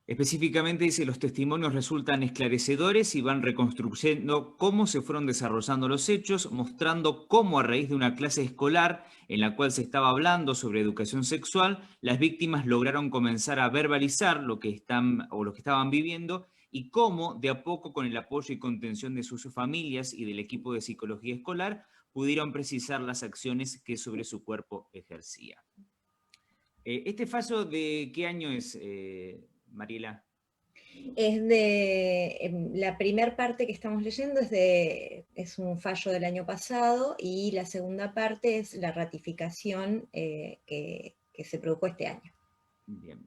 [SPEAKER 1] Específicamente dice, los testimonios resultan esclarecedores y van reconstruyendo cómo se fueron desarrollando los hechos, mostrando cómo a raíz de una clase escolar en la cual se estaba hablando sobre educación sexual, las víctimas lograron comenzar a verbalizar lo que estaban viviendo y cómo de a poco, con el apoyo y contención de sus familias y del equipo de psicología escolar, pudieron precisar las acciones que sobre su cuerpo ejercía. ¿Este fallo de qué año es, Mariela?
[SPEAKER 2] Es de, la primera parte que estamos leyendo es un fallo del año pasado, y la segunda parte es la ratificación que se produjo este año.
[SPEAKER 1] Bien.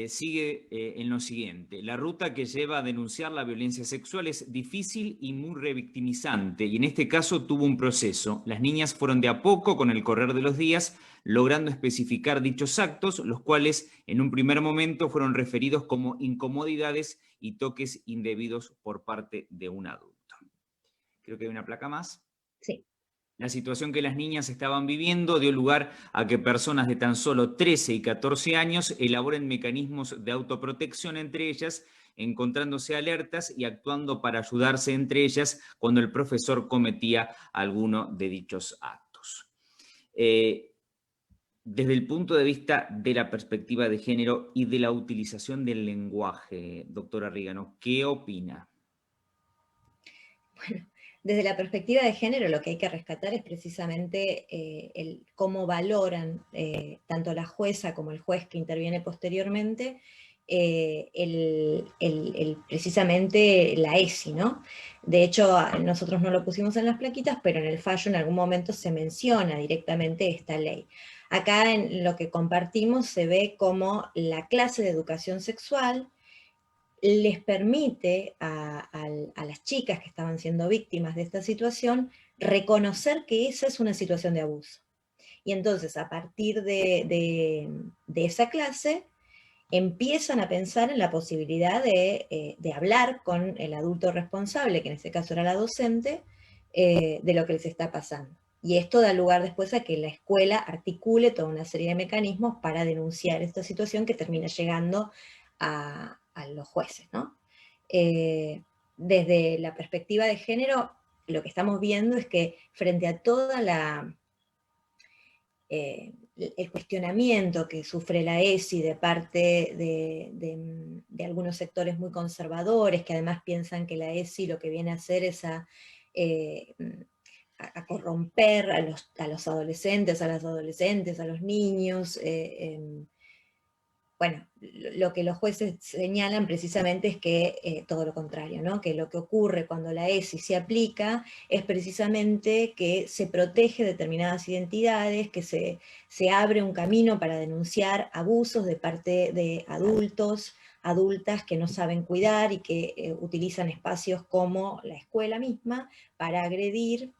[SPEAKER 1] Sigue en lo siguiente. La ruta que lleva a denunciar la violencia sexual es difícil y muy revictimizante, y en este caso tuvo un proceso. Las niñas fueron de a poco, con el correr de los días, logrando especificar dichos actos, los cuales en un primer momento fueron referidos como incomodidades y toques indebidos por parte de un adulto. Creo que hay una placa más.
[SPEAKER 2] Sí.
[SPEAKER 1] La situación que las niñas estaban viviendo dio lugar a que personas de tan solo 13 y 14 años elaboren mecanismos de autoprotección entre ellas, encontrándose alertas y actuando para ayudarse entre ellas cuando el profesor cometía alguno de dichos actos. Desde el punto de vista de la perspectiva de género y de la utilización del lenguaje, doctora Rigano, ¿qué opina?
[SPEAKER 2] Bueno, desde la perspectiva de género lo que hay que rescatar es precisamente cómo valoran tanto la jueza como el juez que interviene posteriormente precisamente la ESI, ¿no? De hecho, nosotros no lo pusimos en las plaquitas, pero en el fallo en algún momento se menciona directamente esta ley. Acá en lo que compartimos se ve como la clase de educación sexual les permite a las chicas que estaban siendo víctimas de esta situación reconocer que esa es una situación de abuso. Y entonces, a partir de esa clase, empiezan a pensar en la posibilidad de hablar con el adulto responsable, que en este caso era la docente, de lo que les está pasando. Y esto da lugar después a que la escuela articule toda una serie de mecanismos para denunciar esta situación que termina llegando a los jueces, ¿no? Desde la perspectiva de género, lo que estamos viendo es que frente a toda el cuestionamiento que sufre la ESI de parte de algunos sectores muy conservadores, que además piensan que la ESI lo que viene a hacer es a corromper a los adolescentes, a las adolescentes, a los niños. Bueno, lo que los jueces señalan precisamente es que todo lo contrario, ¿no? Que lo que ocurre cuando la ESI se aplica es precisamente que se protege determinadas identidades, que se abre un camino para denunciar abusos de parte de adultos, adultas que no saben cuidar y que utilizan espacios como la escuela misma para agredir.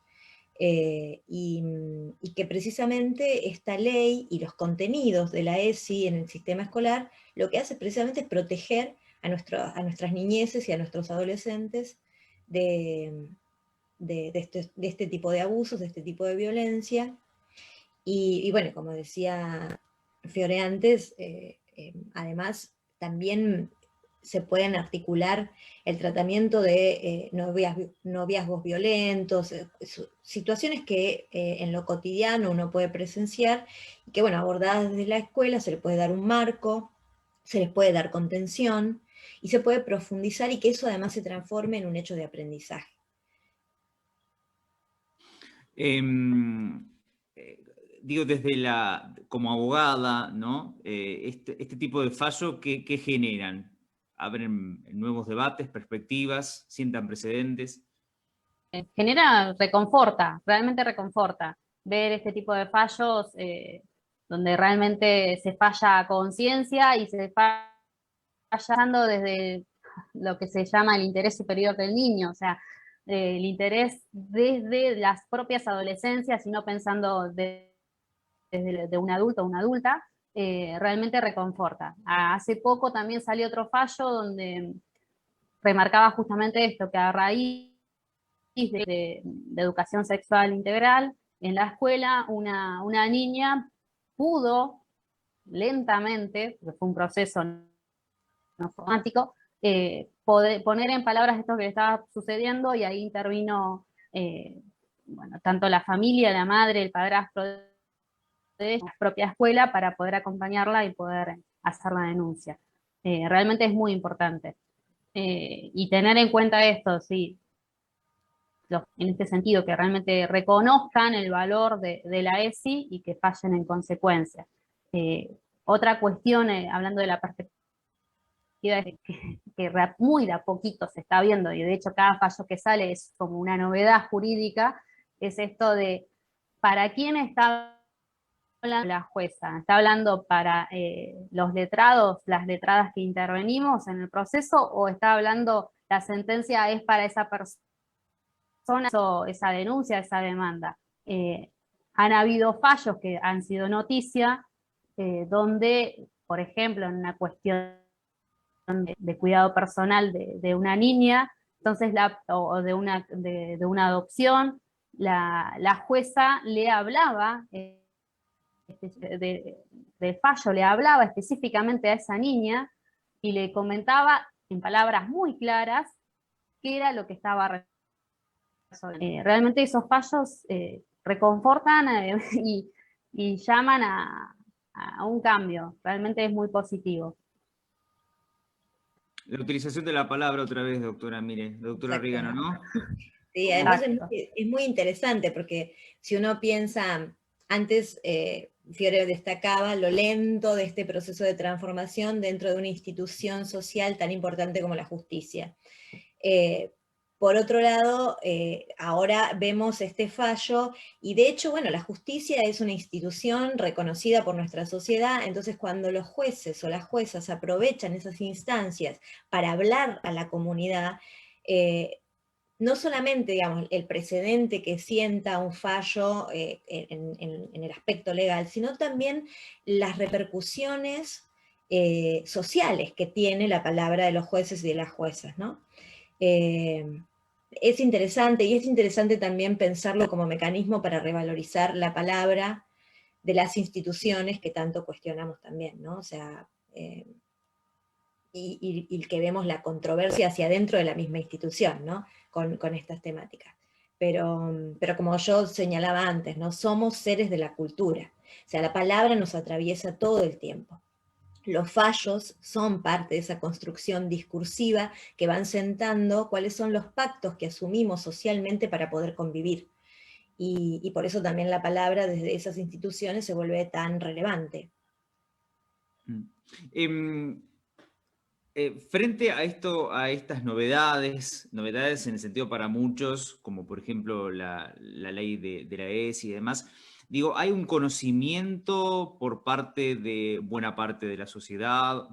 [SPEAKER 2] Y que precisamente esta ley y los contenidos de la ESI en el sistema escolar lo que hace precisamente es proteger a nuestras niñeces y a nuestros adolescentes de este tipo de abusos, de este tipo de violencia. Y bueno, como decía Fiore antes, además también se pueden articular el tratamiento de noviazgos violentos, situaciones que en lo cotidiano uno puede presenciar, y que bueno, abordadas desde la escuela se le puede dar un marco, se les puede dar contención, y se puede profundizar y que eso además se transforme en un hecho de aprendizaje.
[SPEAKER 1] Digo, como abogada, ¿no? Este tipo de fallo, ¿qué generan? ¿Abren nuevos debates, perspectivas, sientan precedentes?
[SPEAKER 9] Reconforta, realmente reconforta ver este tipo de fallos donde realmente se falla a conciencia y se fallando desde lo que se llama el interés superior del niño, o sea, el interés desde las propias adolescencias y no pensando desde de un adulto o una adulta, realmente reconforta. Hace poco también salió otro fallo donde remarcaba justamente esto, que a raíz de educación sexual integral, en la escuela una niña pudo lentamente, porque fue un proceso no automático, poner en palabras esto que le estaba sucediendo, y ahí intervino bueno, tanto la familia, la madre, el padrastro de la propia escuela para poder acompañarla y poder hacer la denuncia. Realmente es muy importante. Y tener en cuenta esto, sí, en este sentido, que realmente reconozcan el valor de la ESI y que fallen en consecuencia. Otra cuestión, hablando de la perspectiva que muy de a poquito se está viendo, y de hecho cada fallo que sale es como una novedad jurídica, es esto de ¿para quién está hablando la jueza? ¿Está hablando para los letrados, las letradas que intervenimos en el proceso, o está hablando, la sentencia es para esa persona o esa denuncia, esa demanda? Han habido fallos que han sido noticia, donde, por ejemplo, en una cuestión de cuidado personal de una niña, entonces o de una adopción, la jueza le hablaba del fallo, le hablaba específicamente a esa niña y le comentaba en palabras muy claras qué era lo que estaba resolviendo. Realmente esos fallos reconfortan y llaman a un cambio, realmente es muy positivo.
[SPEAKER 1] La utilización de la palabra otra vez, doctora, mire, doctora Rigano, ¿no?
[SPEAKER 2] Sí, además es muy interesante porque si uno piensa, antes Fiore destacaba lo lento de este proceso de transformación dentro de una institución social tan importante como la justicia. Por otro lado, ahora vemos este fallo, y de hecho, bueno, la justicia es una institución reconocida por nuestra sociedad, entonces cuando los jueces o las juezas aprovechan esas instancias para hablar a la comunidad, no solamente, digamos, el precedente que sienta un fallo en el aspecto legal, sino también las repercusiones sociales que tiene la palabra de los jueces y de las juezas, ¿no? Es interesante, y es interesante también pensarlo como mecanismo para revalorizar la palabra de las instituciones que tanto cuestionamos también, ¿no? O sea, y que vemos la controversia hacia adentro de la misma institución, ¿no? Con estas temáticas. Pero como yo señalaba antes, ¿no? Somos seres de la cultura. O sea, la palabra nos atraviesa todo el tiempo. Los fallos son parte de esa construcción discursiva que van sentando cuáles son los pactos que asumimos socialmente para poder convivir. Y por eso también la palabra desde esas instituciones se vuelve tan relevante.
[SPEAKER 1] Frente a esto, a estas novedades en el sentido para muchos, como por ejemplo la ley de la ESI y demás, digo, hay un conocimiento por parte de buena parte de la sociedad,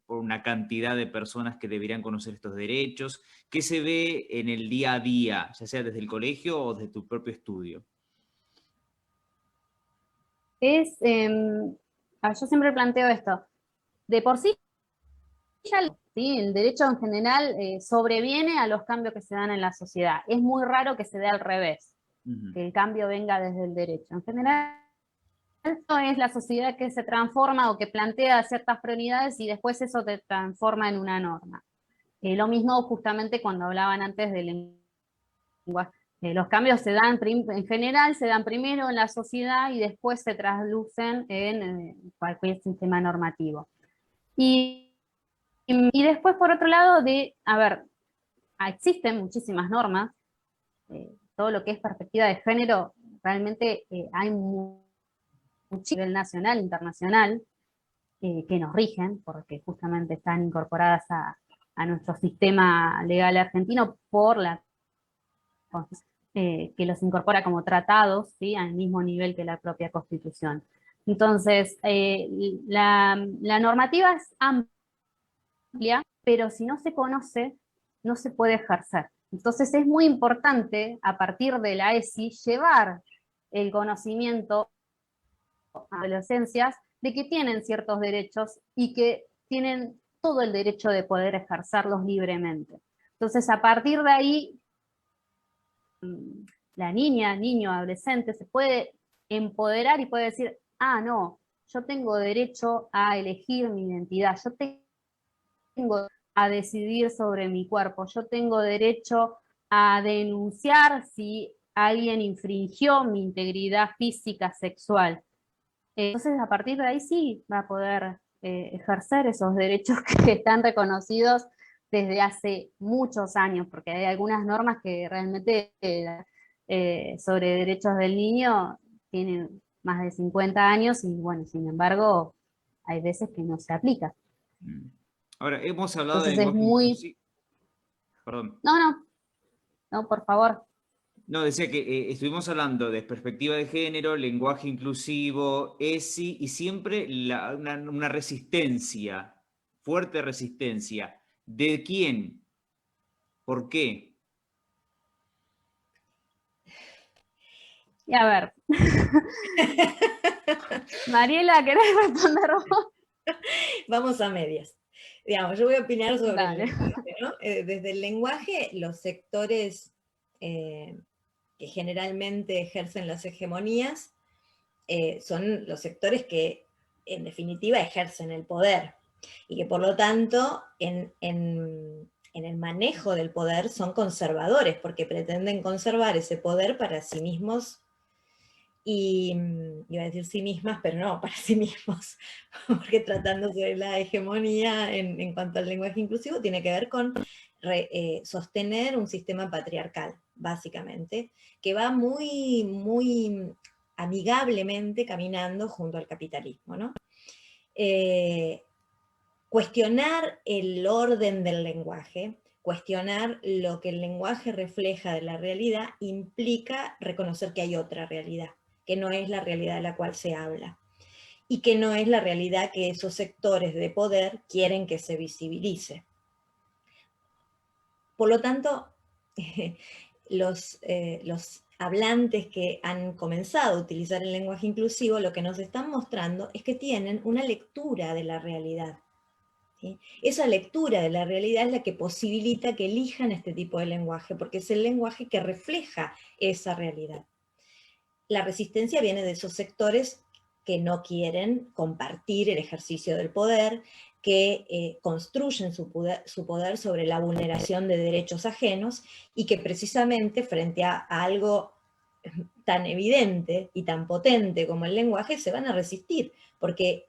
[SPEAKER 1] por una cantidad de personas que deberían conocer estos derechos. ¿Qué se ve en el día a día, ya sea desde el colegio o desde tu propio estudio?
[SPEAKER 9] Yo siempre planteo esto. De por sí, ¿sí? El derecho en general sobreviene a los cambios que se dan en la sociedad. Es muy raro que se dé al revés, que el cambio venga desde el derecho. En general, esto es la sociedad que se transforma o que plantea ciertas prioridades y después eso te transforma en una norma. Lo mismo justamente cuando hablaban antes del lenguaje. Los cambios se dan, en general, se dan primero en la sociedad y después se traslucen en cualquier sistema normativo. Y después, por otro lado, existen muchísimas normas, todo lo que es perspectiva de género, realmente hay mucho nivel nacional, internacional, que nos rigen, porque justamente están incorporadas a nuestro sistema legal argentino por la que los incorpora como tratados, ¿sí? Al mismo nivel que la propia Constitución. Entonces, la normativa es amplia, pero si no se conoce, no se puede ejercer. Entonces es muy importante, a partir de la ESI, llevar el conocimiento a adolescencias de que tienen ciertos derechos y que tienen todo el derecho de poder ejercerlos libremente. Entonces, a partir de ahí, la niña, niño, adolescente se puede empoderar y puede decir, ah, no, yo tengo derecho a elegir mi identidad, yo tengo a decidir sobre mi cuerpo, yo tengo derecho a denunciar si alguien infringió mi integridad física, sexual. Entonces, a partir de ahí sí va a poder ejercer esos derechos que están reconocidos desde hace muchos años, porque hay algunas normas que realmente sobre derechos del niño tienen más de 50 años y bueno, sin embargo, hay veces que no se aplica.
[SPEAKER 1] Ahora, hemos hablado
[SPEAKER 9] Entonces
[SPEAKER 1] de
[SPEAKER 9] es muy...
[SPEAKER 1] Perdón.
[SPEAKER 9] No, por favor.
[SPEAKER 1] No, decía que estuvimos hablando de perspectiva de género, lenguaje inclusivo, ESI, y siempre una resistencia, fuerte resistencia. ¿De quién? ¿Por qué?
[SPEAKER 9] Y a ver. Mariela, ¿querés responder vos?
[SPEAKER 2] Vamos a medias. Digamos, yo voy a opinar sobre
[SPEAKER 9] Dale.
[SPEAKER 2] el lenguaje, ¿no? Desde el lenguaje, los sectores que generalmente ejercen las hegemonías son los sectores que en definitiva ejercen el poder y que por lo tanto en el manejo del poder son conservadores porque pretenden conservar ese poder para sí mismos y iba a decir sí mismas, pero no, para sí mismos, porque tratándose de la hegemonía en cuanto al lenguaje inclusivo tiene que ver con sostener un sistema patriarcal, básicamente, que va muy, muy amigablemente caminando junto al capitalismo, ¿no? Cuestionar el orden del lenguaje, cuestionar lo que el lenguaje refleja de la realidad, implica reconocer que hay otra realidad, que no es la realidad de la cual se habla, y que no es la realidad que esos sectores de poder quieren que se visibilice. Por lo tanto, los hablantes que han comenzado a utilizar el lenguaje inclusivo lo que nos están mostrando es que tienen una lectura de la realidad. ¿Sí? Esa lectura de la realidad es la que posibilita que elijan este tipo de lenguaje, porque es el lenguaje que refleja esa realidad. La resistencia viene de esos sectores que no quieren compartir el ejercicio del poder, que construyen su poder sobre la vulneración de derechos ajenos y que precisamente frente a algo tan evidente y tan potente como el lenguaje se van a resistir, porque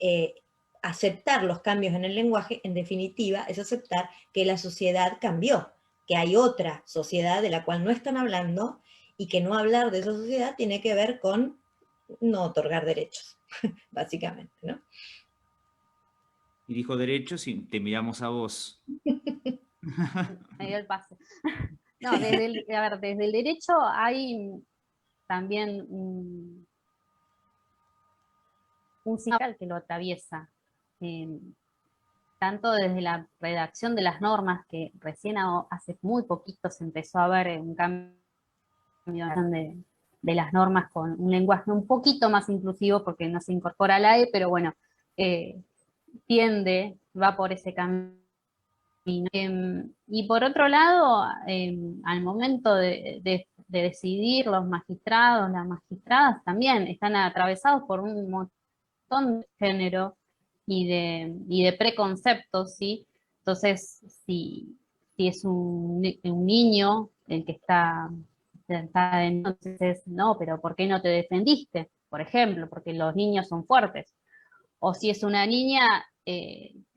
[SPEAKER 2] aceptar los cambios en el lenguaje, en definitiva, es aceptar que la sociedad cambió, que hay otra sociedad de la cual no están hablando y que no hablar de esa sociedad tiene que ver con no otorgar derechos, básicamente, ¿no?
[SPEAKER 1] Y dijo derechos y te miramos a vos.
[SPEAKER 9] Me dio el pase. No, desde el derecho hay también un significado que lo atraviesa. Tanto desde la redacción de las normas, que recién hace muy poquito se empezó a ver un cambio de las normas con un lenguaje un poquito más inclusivo, porque no se incorpora a la E, pero bueno, va por ese camino. Y por otro lado, al momento de decidir, los magistrados, las magistradas también están atravesados por un montón de género y de preconceptos, ¿sí? Entonces, si es un niño el que está entonces, no, pero ¿por qué no te defendiste? Por ejemplo, porque los niños son fuertes. O si es una niña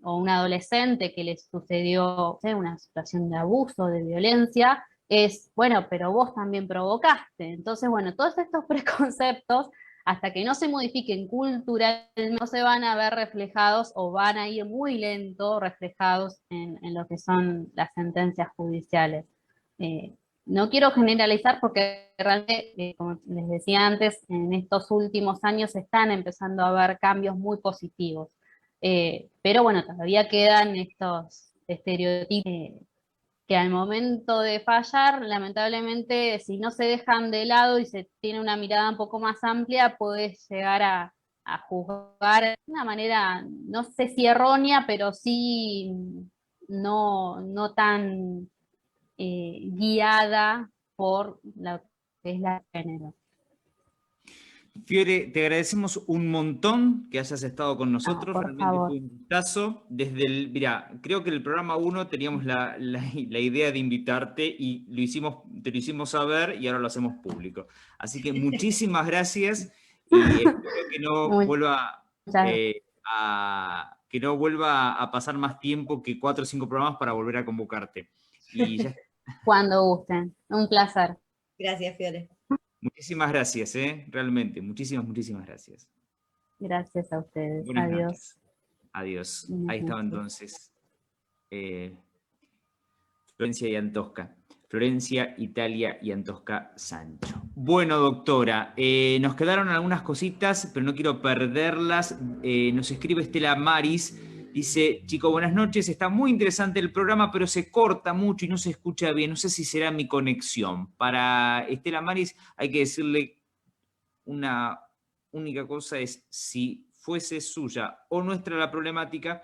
[SPEAKER 9] o un adolescente que le sucedió una situación de abuso, de violencia, es, bueno, pero vos también provocaste. Entonces, bueno, todos estos preconceptos, hasta que no se modifiquen culturalmente, no se van a ver reflejados o van a ir muy lento reflejados en lo que son las sentencias judiciales. No quiero generalizar porque realmente, como les decía antes, en estos últimos años se están empezando a ver cambios muy positivos. Pero bueno, todavía quedan estos estereotipos que al momento de fallar, lamentablemente, si no se dejan de lado y se tiene una mirada un poco más amplia, puede llegar a juzgar de una manera, no sé si errónea, pero sí no tan guiada por lo que es la género.
[SPEAKER 1] Fiore, te agradecemos un montón que hayas estado con nosotros, realmente
[SPEAKER 9] favor.
[SPEAKER 1] fue un gustazo. Mira, creo que el programa 1 teníamos la idea de invitarte y te lo hicimos saber y ahora lo hacemos público. Así que muchísimas gracias y espero que no vuelva a pasar más tiempo que 4 o 5 programas para volver a convocarte. Y ya.
[SPEAKER 9] Cuando gusten, un placer.
[SPEAKER 2] Gracias, Fiore.
[SPEAKER 1] Muchísimas gracias, realmente, muchísimas gracias.
[SPEAKER 9] Gracias a ustedes.
[SPEAKER 1] Buenas
[SPEAKER 9] Adiós.
[SPEAKER 1] noches. Adiós. Ahí estaba entonces Florencia y Antosca. Florencia, Italia y Antosca Sancho. Bueno, doctora, nos quedaron algunas cositas, pero no quiero perderlas. Nos escribe Estela Maris. Dice, chicos, buenas noches, está muy interesante el programa, pero se corta mucho y no se escucha bien. No sé si será mi conexión. Para Estela Maris hay que decirle una única cosa, es si fuese suya o nuestra la problemática,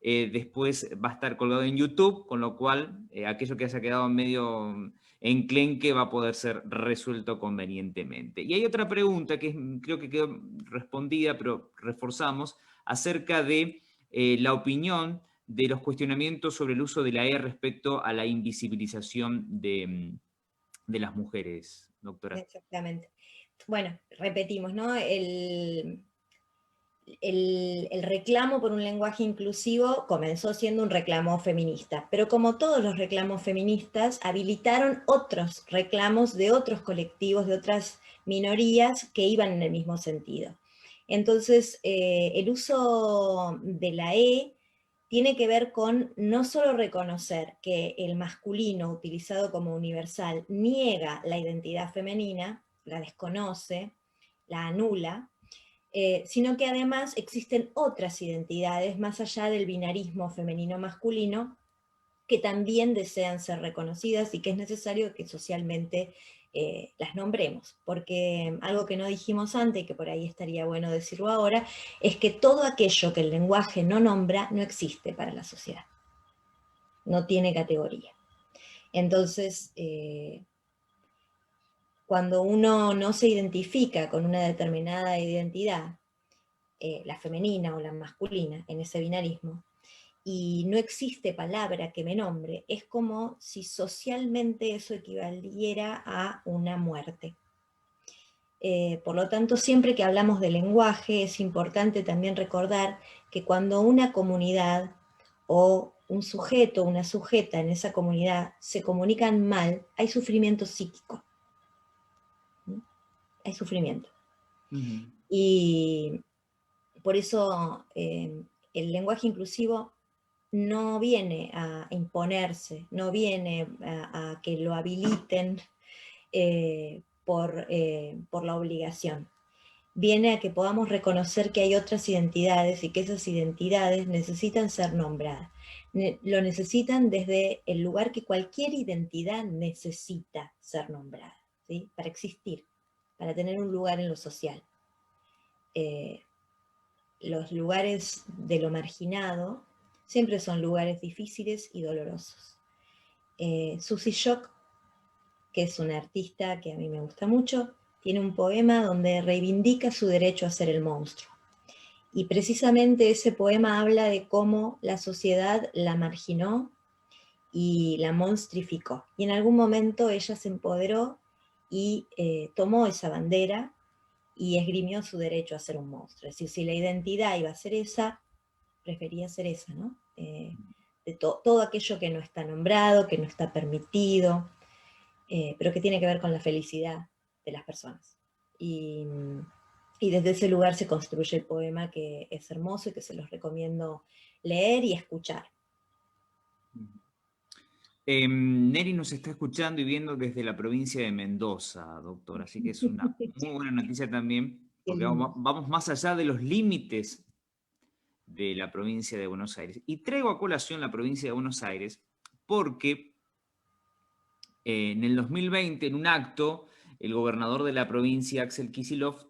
[SPEAKER 1] después va a estar colgado en YouTube, con lo cual aquello que haya quedado medio enclenque va a poder ser resuelto convenientemente. Y hay otra pregunta que creo que quedó respondida, pero reforzamos, acerca de la opinión de los cuestionamientos sobre el uso de la E respecto a la invisibilización de las mujeres, doctora.
[SPEAKER 2] Exactamente. Bueno, repetimos, ¿no? El reclamo por un lenguaje inclusivo comenzó siendo un reclamo feminista, pero como todos los reclamos feministas, habilitaron otros reclamos de otros colectivos, de otras minorías que iban en el mismo sentido. Entonces, el uso de la E tiene que ver con no solo reconocer que el masculino utilizado como universal niega la identidad femenina, la desconoce, la anula, sino que además existen otras identidades más allá del binarismo femenino-masculino que también desean ser reconocidas y que es necesario que socialmente las nombremos, porque algo que no dijimos antes y que por ahí estaría bueno decirlo ahora, es que todo aquello que el lenguaje no nombra no existe para la sociedad, no tiene categoría. Entonces, cuando uno no se identifica con una determinada identidad, la femenina o la masculina, en ese binarismo, y no existe palabra que me nombre, es como si socialmente eso equivaliera a una muerte. Por lo tanto, siempre que hablamos de lenguaje, es importante también recordar que cuando una comunidad o un sujeto o una sujeta en esa comunidad se comunican mal, hay sufrimiento psíquico. ¿Sí? Hay sufrimiento.
[SPEAKER 1] Ujú.
[SPEAKER 2] Y por eso el lenguaje inclusivo no viene a imponerse, no viene a que lo habiliten por la obligación. Viene a que podamos reconocer que hay otras identidades y que esas identidades necesitan ser nombradas. Lo necesitan desde el lugar que cualquier identidad necesita ser nombrada, ¿sí? Para existir, para tener un lugar en lo social. Los lugares de lo marginado siempre son lugares difíciles y dolorosos. Susy Shock, que es una artista que a mí me gusta mucho, tiene un poema donde reivindica su derecho a ser el monstruo. Y precisamente ese poema habla de cómo la sociedad la marginó y la monstrificó. Y en algún momento ella se empoderó y tomó esa bandera y esgrimió su derecho a ser un monstruo. Es decir, si la identidad iba a ser esa, prefería ser esa, ¿no? De todo aquello que no está nombrado, que no está permitido, pero que tiene que ver con la felicidad de las personas. Y desde ese lugar se construye el poema, que es hermoso y que se los recomiendo leer y escuchar.
[SPEAKER 1] Neri nos está escuchando y viendo desde la provincia de Mendoza, doctor, así que es una muy buena noticia también, porque vamos más allá de los límites de la provincia de Buenos Aires. Y traigo a colación la provincia de Buenos Aires porque en el 2020, en un acto, el gobernador de la provincia, Axel Kicillof,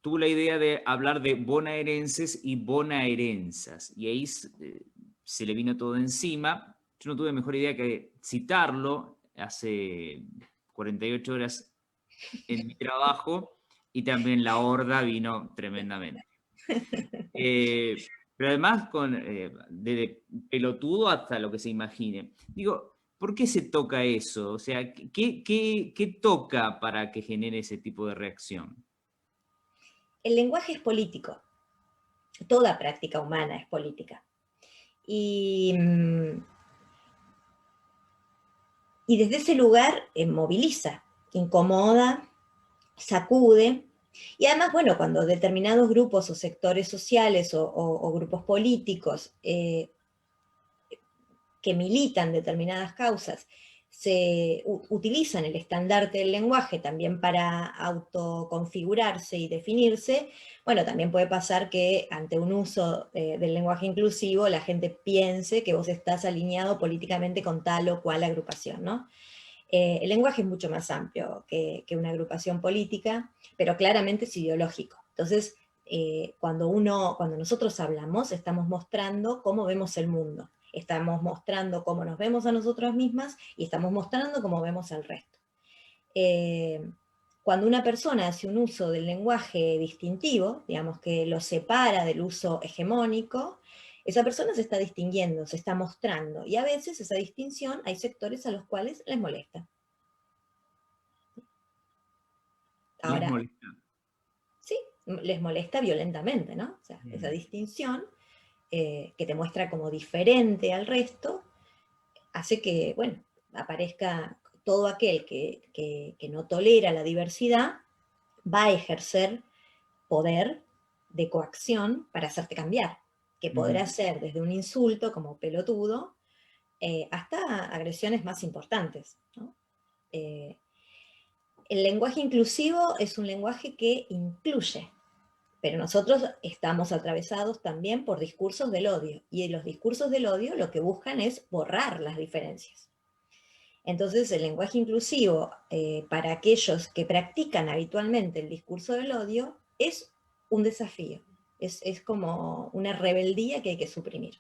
[SPEAKER 1] tuvo la idea de hablar de bonaerenses y bonaerensas, y ahí se le vino todo encima. Yo no tuve mejor idea que citarlo hace 48 horas en mi trabajo, y también la horda vino tremendamente. Pero además desde pelotudo hasta lo que se imagine. Digo, ¿por qué se toca eso? O sea, ¿qué toca para que genere ese tipo de reacción?
[SPEAKER 2] El lenguaje es político. Toda práctica humana es política. Y desde ese lugar moviliza, incomoda, sacude. Y además, bueno, cuando determinados grupos o sectores sociales o grupos políticos que militan determinadas causas utilizan el estandarte del lenguaje también para autoconfigurarse y definirse, bueno, también puede pasar que ante un uso del lenguaje inclusivo la gente piense que vos estás alineado políticamente con tal o cual agrupación, ¿no? El lenguaje es mucho más amplio que una agrupación política, pero claramente es ideológico. Entonces, cuando nosotros hablamos, estamos mostrando cómo vemos el mundo. Estamos mostrando cómo nos vemos a nosotros mismas y estamos mostrando cómo vemos al resto. Cuando una persona hace un uso del lenguaje distintivo, digamos que lo separa del uso hegemónico, esa persona se está distinguiendo, se está mostrando, y a veces esa distinción hay sectores a los cuales les molesta. Ahora, ¿les molesta? Sí, les molesta violentamente, ¿no? O sea, esa distinción que te muestra como diferente al resto, hace que, bueno, aparezca todo aquel que no tolera la diversidad, va a ejercer poder de coacción para hacerte cambiar, que podrá ser desde un insulto como pelotudo, hasta agresiones más importantes, ¿no? El lenguaje inclusivo es un lenguaje que incluye, Pero nosotros estamos atravesados también por discursos del odio, y los discursos del odio lo que buscan es borrar las diferencias. Entonces el lenguaje inclusivo, para aquellos que practican habitualmente el discurso del odio, es un desafío, es como una rebeldía que hay que suprimir.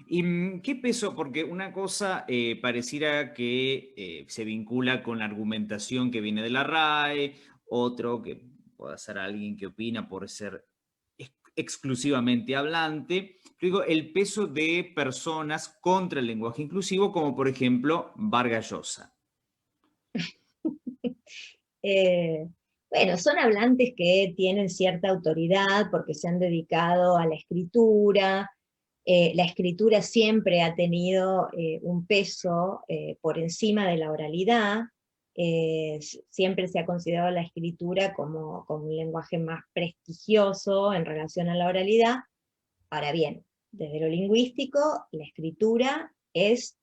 [SPEAKER 1] ¿Y qué peso? Porque una cosa pareciera que se vincula con la argumentación que viene de la RAE, otro que puede ser alguien que opina por ser exclusivamente hablante. Digo, el peso de personas contra el lenguaje inclusivo, como por ejemplo Vargas Llosa.
[SPEAKER 2] Bueno, son hablantes que tienen cierta autoridad porque se han dedicado a la escritura. La escritura siempre ha tenido un peso por encima de la oralidad. Siempre se ha considerado la escritura como un lenguaje más prestigioso en relación a la oralidad. Ahora bien, desde lo lingüístico, la escritura es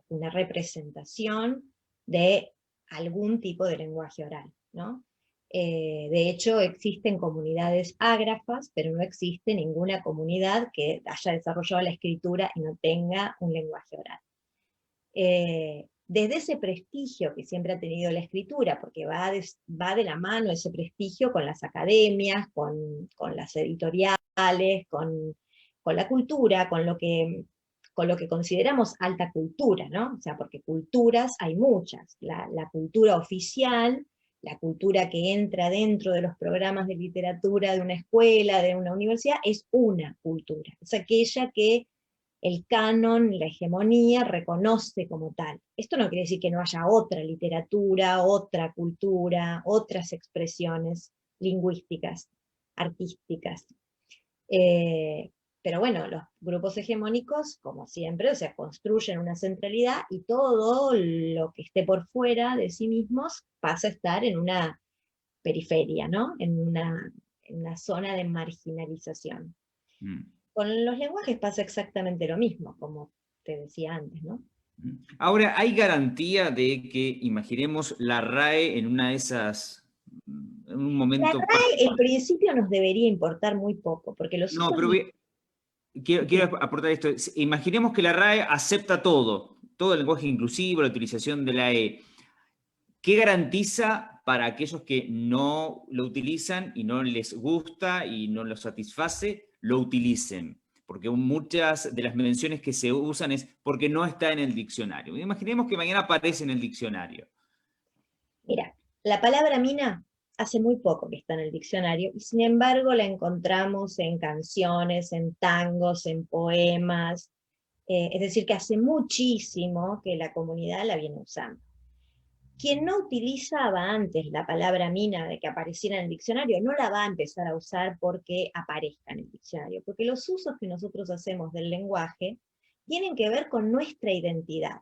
[SPEAKER 2] una representación de algún tipo de lenguaje oral, ¿no? De hecho, existen comunidades ágrafas, pero no existe ninguna comunidad que haya desarrollado la escritura y no tenga un lenguaje oral. Desde ese prestigio que siempre ha tenido la escritura, porque va de la mano ese prestigio con las academias, con las editoriales, con la cultura, con lo que consideramos alta cultura, ¿no? O sea, porque culturas hay muchas. La cultura oficial, la cultura que entra dentro de los programas de literatura de una escuela, de una universidad, es una cultura. Es aquella que el canon, la hegemonía, reconoce como tal. Esto no quiere decir que no haya otra literatura, otra cultura, otras expresiones lingüísticas, artísticas. Pero bueno, los grupos hegemónicos, como siempre, o sea, construyen una centralidad y todo lo que esté por fuera de sí mismos pasa a estar en una periferia, ¿no? En una zona de marginalización. Con los lenguajes pasa exactamente lo mismo, como te decía antes, ¿no?
[SPEAKER 1] Ahora, ¿hay garantía de que, imaginemos, la RAE en una de esas, en un momento...
[SPEAKER 2] La RAE en principio nos debería importar muy poco, porque los...
[SPEAKER 1] No, pero quiero aportar esto. Imaginemos que la RAE acepta todo el lenguaje inclusivo, la utilización de la E. ¿Qué garantiza para aquellos que no lo utilizan y no les gusta y no lo satisface, lo utilicen? Porque muchas de las menciones que se usan es porque no está en el diccionario. Imaginemos que mañana aparece en el diccionario.
[SPEAKER 2] Mira, la palabra mina hace muy poco que está en el diccionario, y sin embargo la encontramos en canciones, en tangos, en poemas, es decir, que hace muchísimo que la comunidad la viene usando. Quien no utilizaba antes la palabra mina de que apareciera en el diccionario, no la va a empezar a usar porque aparezca en el diccionario, porque los usos que nosotros hacemos del lenguaje tienen que ver con nuestra identidad.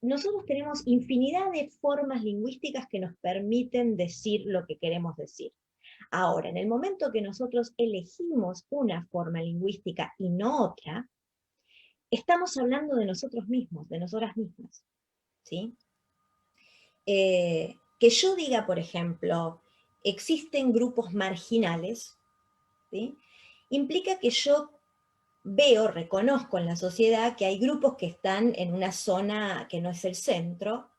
[SPEAKER 2] Nosotros tenemos infinidad de formas lingüísticas que nos permiten decir lo que queremos decir. Ahora, en el momento que nosotros elegimos una forma lingüística y no otra, estamos hablando de nosotros mismos, de nosotras mismas, ¿sí? Que yo diga, por ejemplo, existen grupos marginales, ¿sí? Implica que yo reconozco en la sociedad que hay grupos que están en una zona que no es el centro,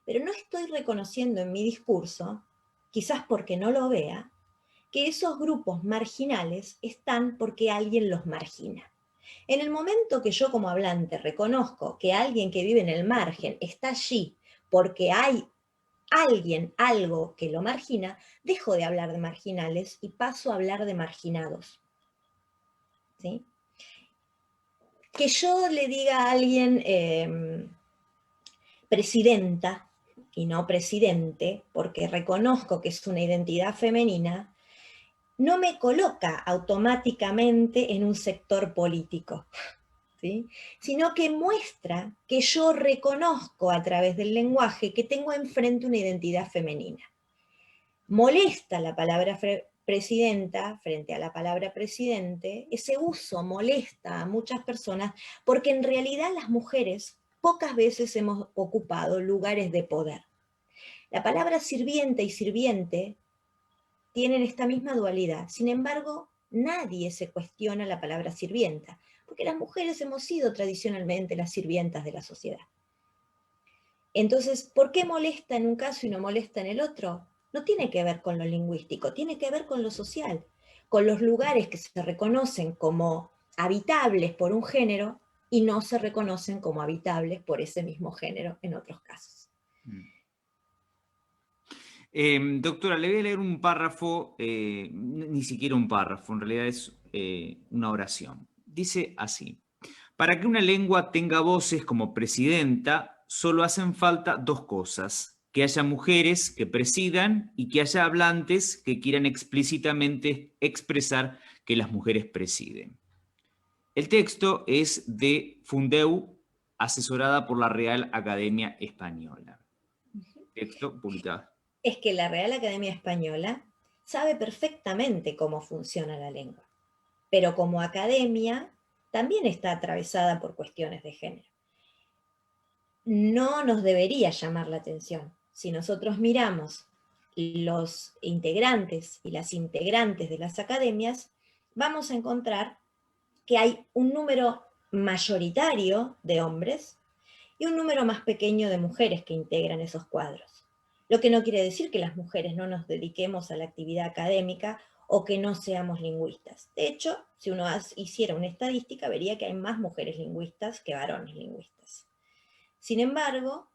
[SPEAKER 2] pero no estoy reconociendo en mi discurso, quizás porque no lo vea, que esos grupos marginales están porque alguien los margina. En el momento que yo como hablante reconozco que alguien que vive en el margen está allí porque hay alguien, algo que lo margina, dejo de hablar de marginales y paso a hablar de marginados. ¿Sí? Que yo le diga a alguien presidenta y no presidente, porque reconozco que es una identidad femenina, no me coloca automáticamente en un sector político, ¿sí? Sino que muestra que yo reconozco a través del lenguaje que tengo enfrente una identidad femenina. Molesta la palabra presidenta frente a la palabra presidente, ese uso molesta a muchas personas porque en realidad las mujeres pocas veces hemos ocupado lugares de poder. La palabra sirvienta y sirviente tienen esta misma dualidad. Sin embargo, nadie se cuestiona la palabra sirvienta, porque las mujeres hemos sido tradicionalmente las sirvientas de la sociedad. Entonces, ¿por qué molesta en un caso y no molesta en el otro? No tiene que ver con lo lingüístico, tiene que ver con lo social, con los lugares que se reconocen como habitables por un género y no se reconocen como habitables por ese mismo género en otros casos.
[SPEAKER 1] Doctora, le voy a leer un párrafo, ni siquiera un párrafo, en realidad es una oración. Dice así: para que una lengua tenga voces como presidenta, solo hacen falta dos cosas: que haya mujeres que presidan y que haya hablantes que quieran explícitamente expresar que las mujeres presiden. El texto es de Fundeu, asesorada por la Real Academia Española. Texto publicado.
[SPEAKER 2] Es que la Real Academia Española sabe perfectamente cómo funciona la lengua, pero como academia también está atravesada por cuestiones de género. No nos debería llamar la atención. Si nosotros miramos los integrantes y las integrantes de las academias, vamos a encontrar que hay un número mayoritario de hombres y un número más pequeño de mujeres que integran esos cuadros. Lo que no quiere decir que las mujeres no nos dediquemos a la actividad académica o que no seamos lingüistas. De hecho, si uno hiciera una estadística, vería que hay más mujeres lingüistas que varones lingüistas. Sin embargo,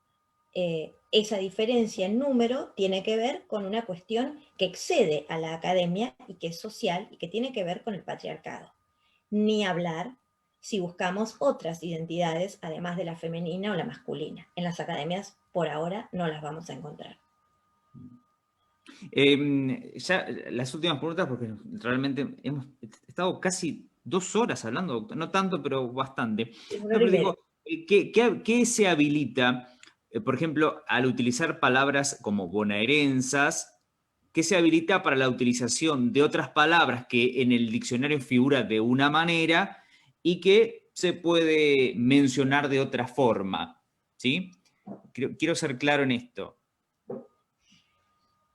[SPEAKER 2] esa diferencia en número tiene que ver con una cuestión que excede a la academia y que es social y que tiene que ver con el patriarcado. Ni hablar si buscamos otras identidades, además de la femenina o la masculina. En las academias, por ahora, no las vamos a encontrar.
[SPEAKER 1] Ya las últimas preguntas, porque realmente hemos estado casi 2 horas hablando, doctor. No tanto, pero bastante. No, pero digo, ¿qué se habilita, por ejemplo, al utilizar palabras como bonaerenses? ¿Qué se habilita para la utilización de otras palabras que en el diccionario figura de una manera y que se puede mencionar de otra forma? ¿Sí? Quiero ser claro en esto.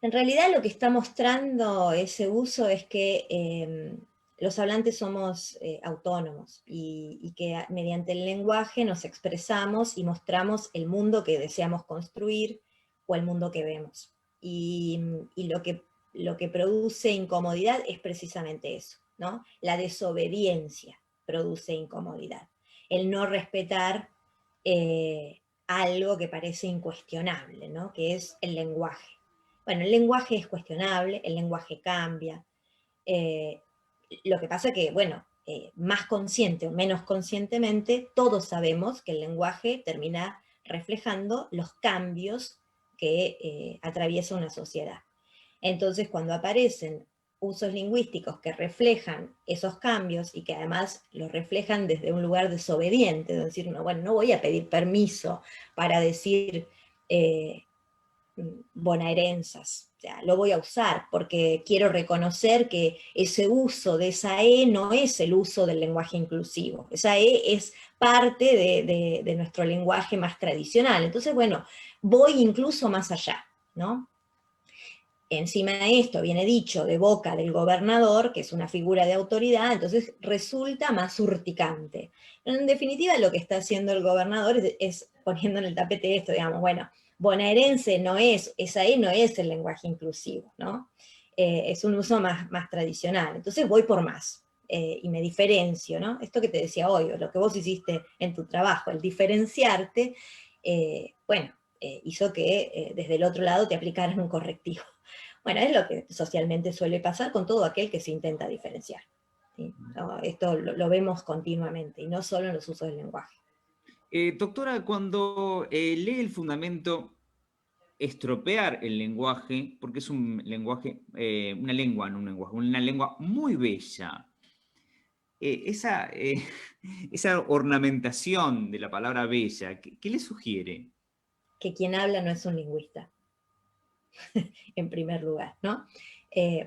[SPEAKER 2] En realidad lo que está mostrando ese uso es que los hablantes somos autónomos y que mediante el lenguaje nos expresamos y mostramos el mundo que deseamos construir o el mundo que vemos. Y lo que produce incomodidad es precisamente eso, ¿no? La desobediencia produce incomodidad. El no respetar algo que parece incuestionable, ¿no? Que es el lenguaje. Bueno, el lenguaje es cuestionable, el lenguaje cambia. Lo que pasa que, bueno, más consciente o menos conscientemente, todos sabemos que el lenguaje termina reflejando los cambios que atraviesa una sociedad. Entonces, cuando aparecen usos lingüísticos que reflejan esos cambios y que además los reflejan desde un lugar desobediente, es decir, no, bueno, no voy a pedir permiso para decir bonaerenses, o sea, lo voy a usar porque quiero reconocer que ese uso de esa E no es el uso del lenguaje inclusivo, esa E es parte de nuestro lenguaje más tradicional. Entonces, bueno, voy incluso más allá, ¿no? Encima de esto viene dicho de boca del gobernador, que es una figura de autoridad, entonces resulta más urticante. En definitiva, lo que está haciendo el gobernador es poniendo en el tapete esto, digamos, bueno, bonaerense no es, esa E no es el lenguaje inclusivo, ¿no? Es un uso más tradicional. Entonces voy por más y me diferencio, ¿no? Esto que te decía hoy, o lo que vos hiciste en tu trabajo, el diferenciarte, hizo que desde el otro lado te aplicaran un correctivo. Bueno, es lo que socialmente suele pasar con todo aquel que se intenta diferenciar. ¿Sí? No, esto lo vemos continuamente, y no solo en los usos del lenguaje.
[SPEAKER 1] Doctora, cuando lee el fundamento, estropear el lenguaje, porque es un lenguaje, una lengua, no un lenguaje, una lengua muy bella. Esa ornamentación de la palabra bella, ¿qué le sugiere?
[SPEAKER 2] Que quien habla no es un lingüista, en primer lugar, ¿no?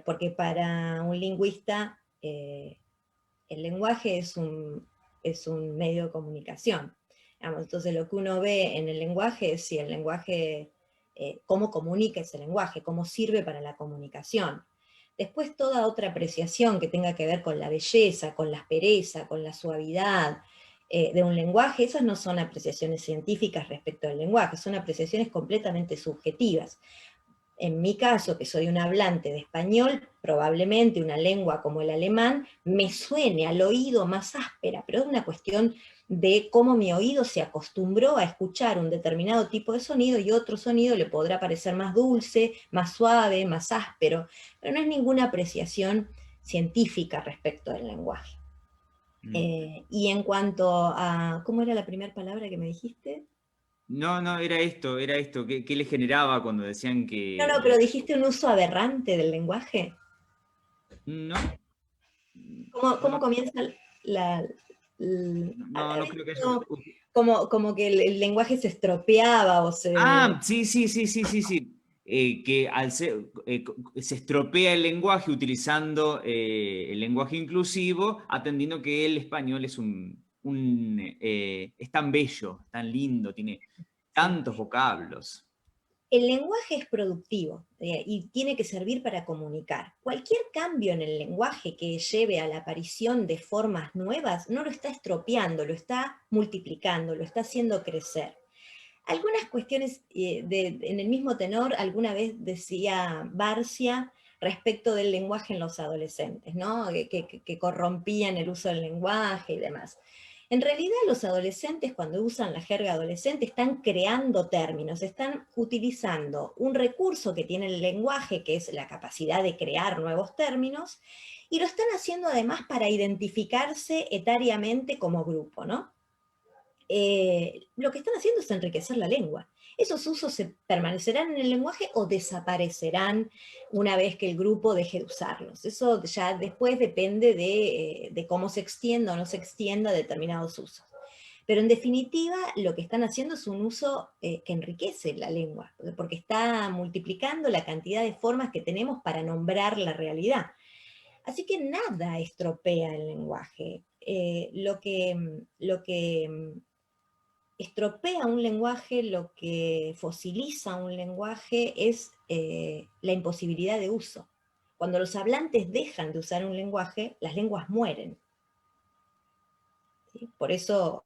[SPEAKER 2] Porque para un lingüista el lenguaje es un medio de comunicación. Entonces lo que uno ve en el lenguaje es si el lenguaje, cómo comunica ese lenguaje, cómo sirve para la comunicación. Después toda otra apreciación que tenga que ver con la belleza, con la aspereza, con la suavidad de un lenguaje, esas no son apreciaciones científicas respecto al lenguaje, son apreciaciones completamente subjetivas. En mi caso, que soy un hablante de español, probablemente una lengua como el alemán me suene al oído más áspera, pero es una cuestión de cómo mi oído se acostumbró a escuchar un determinado tipo de sonido y otro sonido le podrá parecer más dulce, más suave, más áspero, pero no es ninguna apreciación científica respecto del lenguaje. Y en cuanto a, ¿cómo era la primera palabra que me dijiste?
[SPEAKER 1] No, era esto, ¿qué le generaba cuando decían que...
[SPEAKER 2] No, pero dijiste un uso aberrante del lenguaje.
[SPEAKER 1] No.
[SPEAKER 2] ¿Cómo comienza la...
[SPEAKER 1] No creo que haya...
[SPEAKER 2] Como que el lenguaje se estropeaba o se...
[SPEAKER 1] Ah, sí. Que se estropea el lenguaje utilizando el lenguaje inclusivo, atendiendo que el español es es tan bello, tan lindo, tiene tantos vocablos.
[SPEAKER 2] El lenguaje es productivo y tiene que servir para comunicar. Cualquier cambio en el lenguaje que lleve a la aparición de formas nuevas no lo está estropeando, lo está multiplicando, lo está haciendo crecer. Algunas cuestiones en el mismo tenor, alguna vez decía Barcia respecto del lenguaje en los adolescentes, ¿no? que corrompían el uso del lenguaje y demás. En realidad los adolescentes, cuando usan la jerga adolescente, están creando términos, están utilizando un recurso que tiene el lenguaje, que es la capacidad de crear nuevos términos, y lo están haciendo además para identificarse etariamente como grupo, ¿no? Lo que están haciendo es enriquecer la lengua. ¿Esos usos se permanecerán en el lenguaje o desaparecerán una vez que el grupo deje de usarlos? Eso ya después depende de cómo se extienda o no se extienda determinados usos. Pero en definitiva, lo que están haciendo es un uso que enriquece la lengua, porque está multiplicando la cantidad de formas que tenemos para nombrar la realidad. Así que nada estropea el lenguaje. Lo que estropea un lenguaje, lo que fosiliza un lenguaje es la imposibilidad de uso. Cuando los hablantes dejan de usar un lenguaje, las lenguas mueren. ¿Sí? Por eso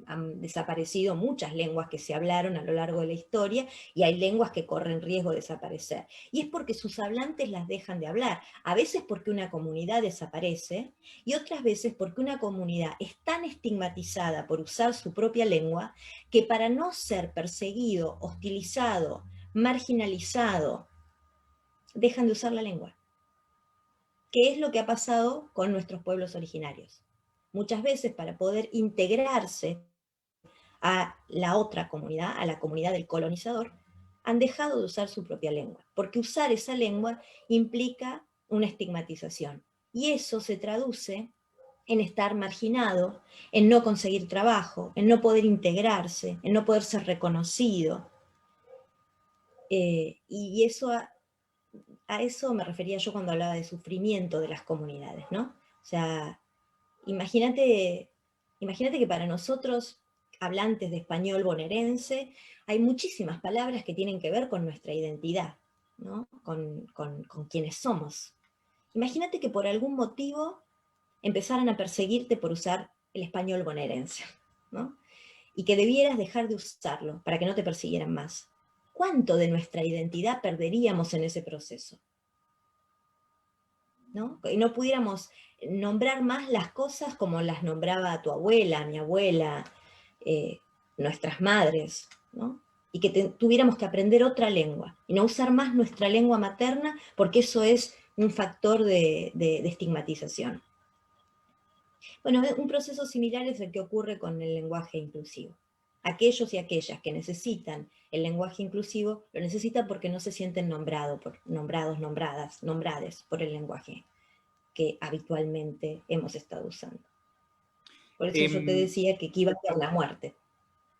[SPEAKER 2] han desaparecido muchas lenguas que se hablaron a lo largo de la historia, y hay lenguas que corren riesgo de desaparecer. Y es porque sus hablantes las dejan de hablar, a veces porque una comunidad desaparece, y otras veces porque una comunidad es tan estigmatizada por usar su propia lengua, que para no ser perseguido, hostilizado, marginalizado, dejan de usar la lengua. ¿Qué es lo que ha pasado con nuestros pueblos originarios? Muchas veces, para poder integrarse a la otra comunidad, a la comunidad del colonizador, han dejado de usar su propia lengua, porque usar esa lengua implica una estigmatización. Y eso se traduce en estar marginado, en no conseguir trabajo, en no poder integrarse, en no poder ser reconocido. Y eso a eso me refería yo cuando hablaba de sufrimiento de las comunidades, ¿no? O sea, imagínate que para nosotros, hablantes de español bonaerense, hay muchísimas palabras que tienen que ver con nuestra identidad, ¿no? con quienes somos. Imagínate que por algún motivo empezaran a perseguirte por usar el español bonaerense, ¿no? Y que debieras dejar de usarlo para que no te persiguieran más. ¿Cuánto de nuestra identidad perderíamos en ese proceso? ¿No? Y no pudiéramos nombrar más las cosas como las nombraba tu abuela, mi abuela, nuestras madres, ¿no? Y que tuviéramos que aprender otra lengua, y no usar más nuestra lengua materna, porque eso es un factor de estigmatización. Bueno, un proceso similar es el que ocurre con el lenguaje inclusivo. Aquellos y aquellas que necesitan el lenguaje inclusivo, lo necesitan porque no se sienten nombrades por el lenguaje que habitualmente hemos estado usando. Por eso yo te decía que equivale a una muerte.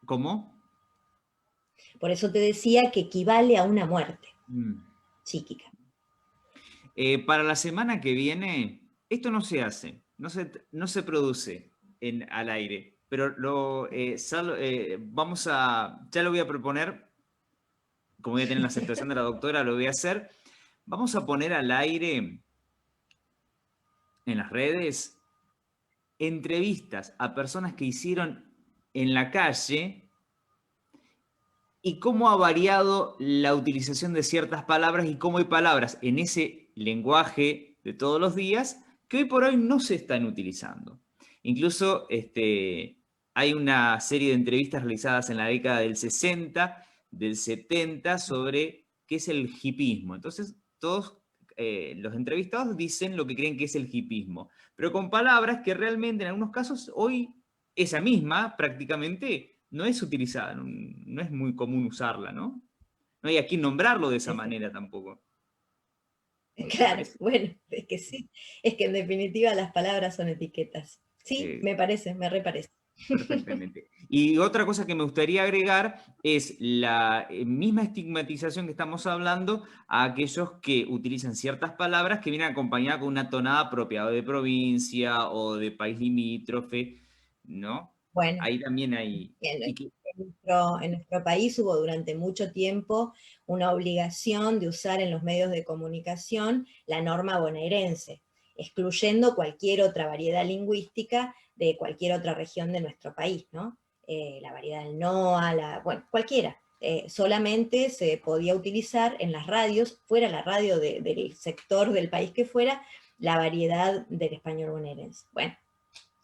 [SPEAKER 1] ¿Cómo?
[SPEAKER 2] Por eso te decía que equivale a una muerte psíquica.
[SPEAKER 1] Para la semana que viene, esto no se hace, no se produce al aire, pero ya lo voy a proponer, como voy a tener la aceptación de la doctora, lo voy a hacer, Vamos a poner al aire en las redes entrevistas a personas que hicieron en la calle y cómo ha variado la utilización de ciertas palabras y cómo hay palabras en ese lenguaje de todos los días que hoy por hoy no se están utilizando. Incluso hay una serie de entrevistas realizadas en la década del 60, del 70, sobre qué es el hipismo. Entonces, todos los entrevistados dicen lo que creen que es el hipismo, pero con palabras que realmente en algunos casos hoy esa misma prácticamente no es utilizada, no es muy común usarla, ¿no? No hay a quien nombrarlo de esa manera tampoco.
[SPEAKER 2] Claro, bueno, es que sí, es que en definitiva las palabras son etiquetas. Sí, me parece, me reparece.
[SPEAKER 1] Perfectamente. Y otra cosa que me gustaría agregar es la misma estigmatización que estamos hablando a aquellos que utilizan ciertas palabras que vienen acompañadas con una tonada propia, o de provincia, o de país limítrofe, ¿no?
[SPEAKER 2] Bueno,
[SPEAKER 1] ahí también hay...
[SPEAKER 2] en nuestro país hubo durante mucho tiempo una obligación de usar en los medios de comunicación la norma bonaerense, excluyendo cualquier otra variedad lingüística de cualquier otra región de nuestro país, ¿no? La variedad del NOA, bueno, cualquiera. Solamente se podía utilizar en las radios, fuera la radio del sector del país que fuera, la variedad del español bonaerense. Bueno,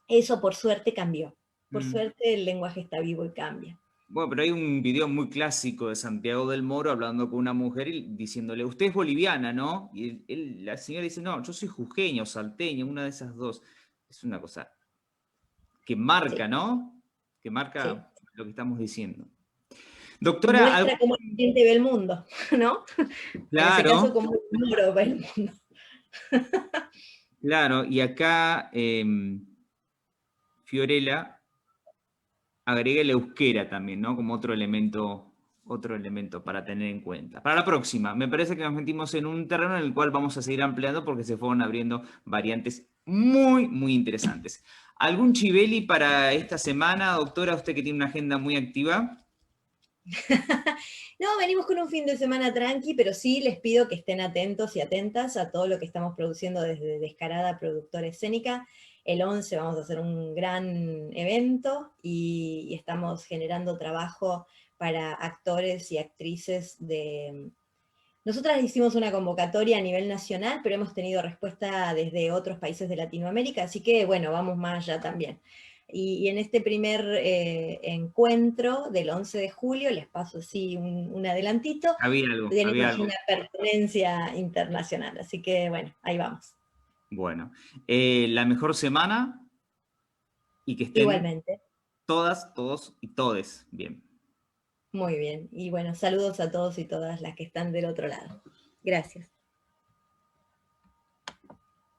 [SPEAKER 2] eso por suerte cambió. Por suerte el lenguaje está vivo y cambia.
[SPEAKER 1] Bueno, pero hay un video muy clásico de Santiago del Moro hablando con una mujer y diciéndole, usted es boliviana, ¿no? Y la señora dice, no, yo soy jujeña o salteña, una de esas dos. Es una cosa que marca, sí, ¿no? Que marca sí, lo que estamos diciendo. Doctora...
[SPEAKER 2] Muestra cómo la gente ve el mundo, ¿no?
[SPEAKER 1] Claro.
[SPEAKER 2] En ese caso, cómo el Moro ve el mundo.
[SPEAKER 1] Claro, y acá Fiorella agrega el euskera también, ¿no? Como otro elemento para tener en cuenta. Para la próxima, me parece que nos metimos en un terreno en el cual vamos a seguir ampliando porque se fueron abriendo variantes muy, muy interesantes. ¿Algún chiveli para esta semana, doctora? Usted que tiene una agenda muy activa.
[SPEAKER 2] No, venimos con un fin de semana tranqui, pero sí les pido que estén atentos y atentas a todo lo que estamos produciendo desde Descarada Productora Escénica. El 11 vamos a hacer un gran evento y estamos generando trabajo para actores y actrices de... Nosotras hicimos una convocatoria a nivel nacional, pero hemos tenido respuesta desde otros países de Latinoamérica, así que bueno, vamos más allá también. Y en este primer encuentro del 11 de julio, les paso así un adelantito, tenemos una pertenencia internacional, así que bueno, ahí vamos.
[SPEAKER 1] Bueno, la mejor semana y que estén
[SPEAKER 2] igualmente
[SPEAKER 1] todas, todos y todes bien.
[SPEAKER 2] Muy bien, y bueno, saludos a todos y todas las que están del otro lado. Gracias.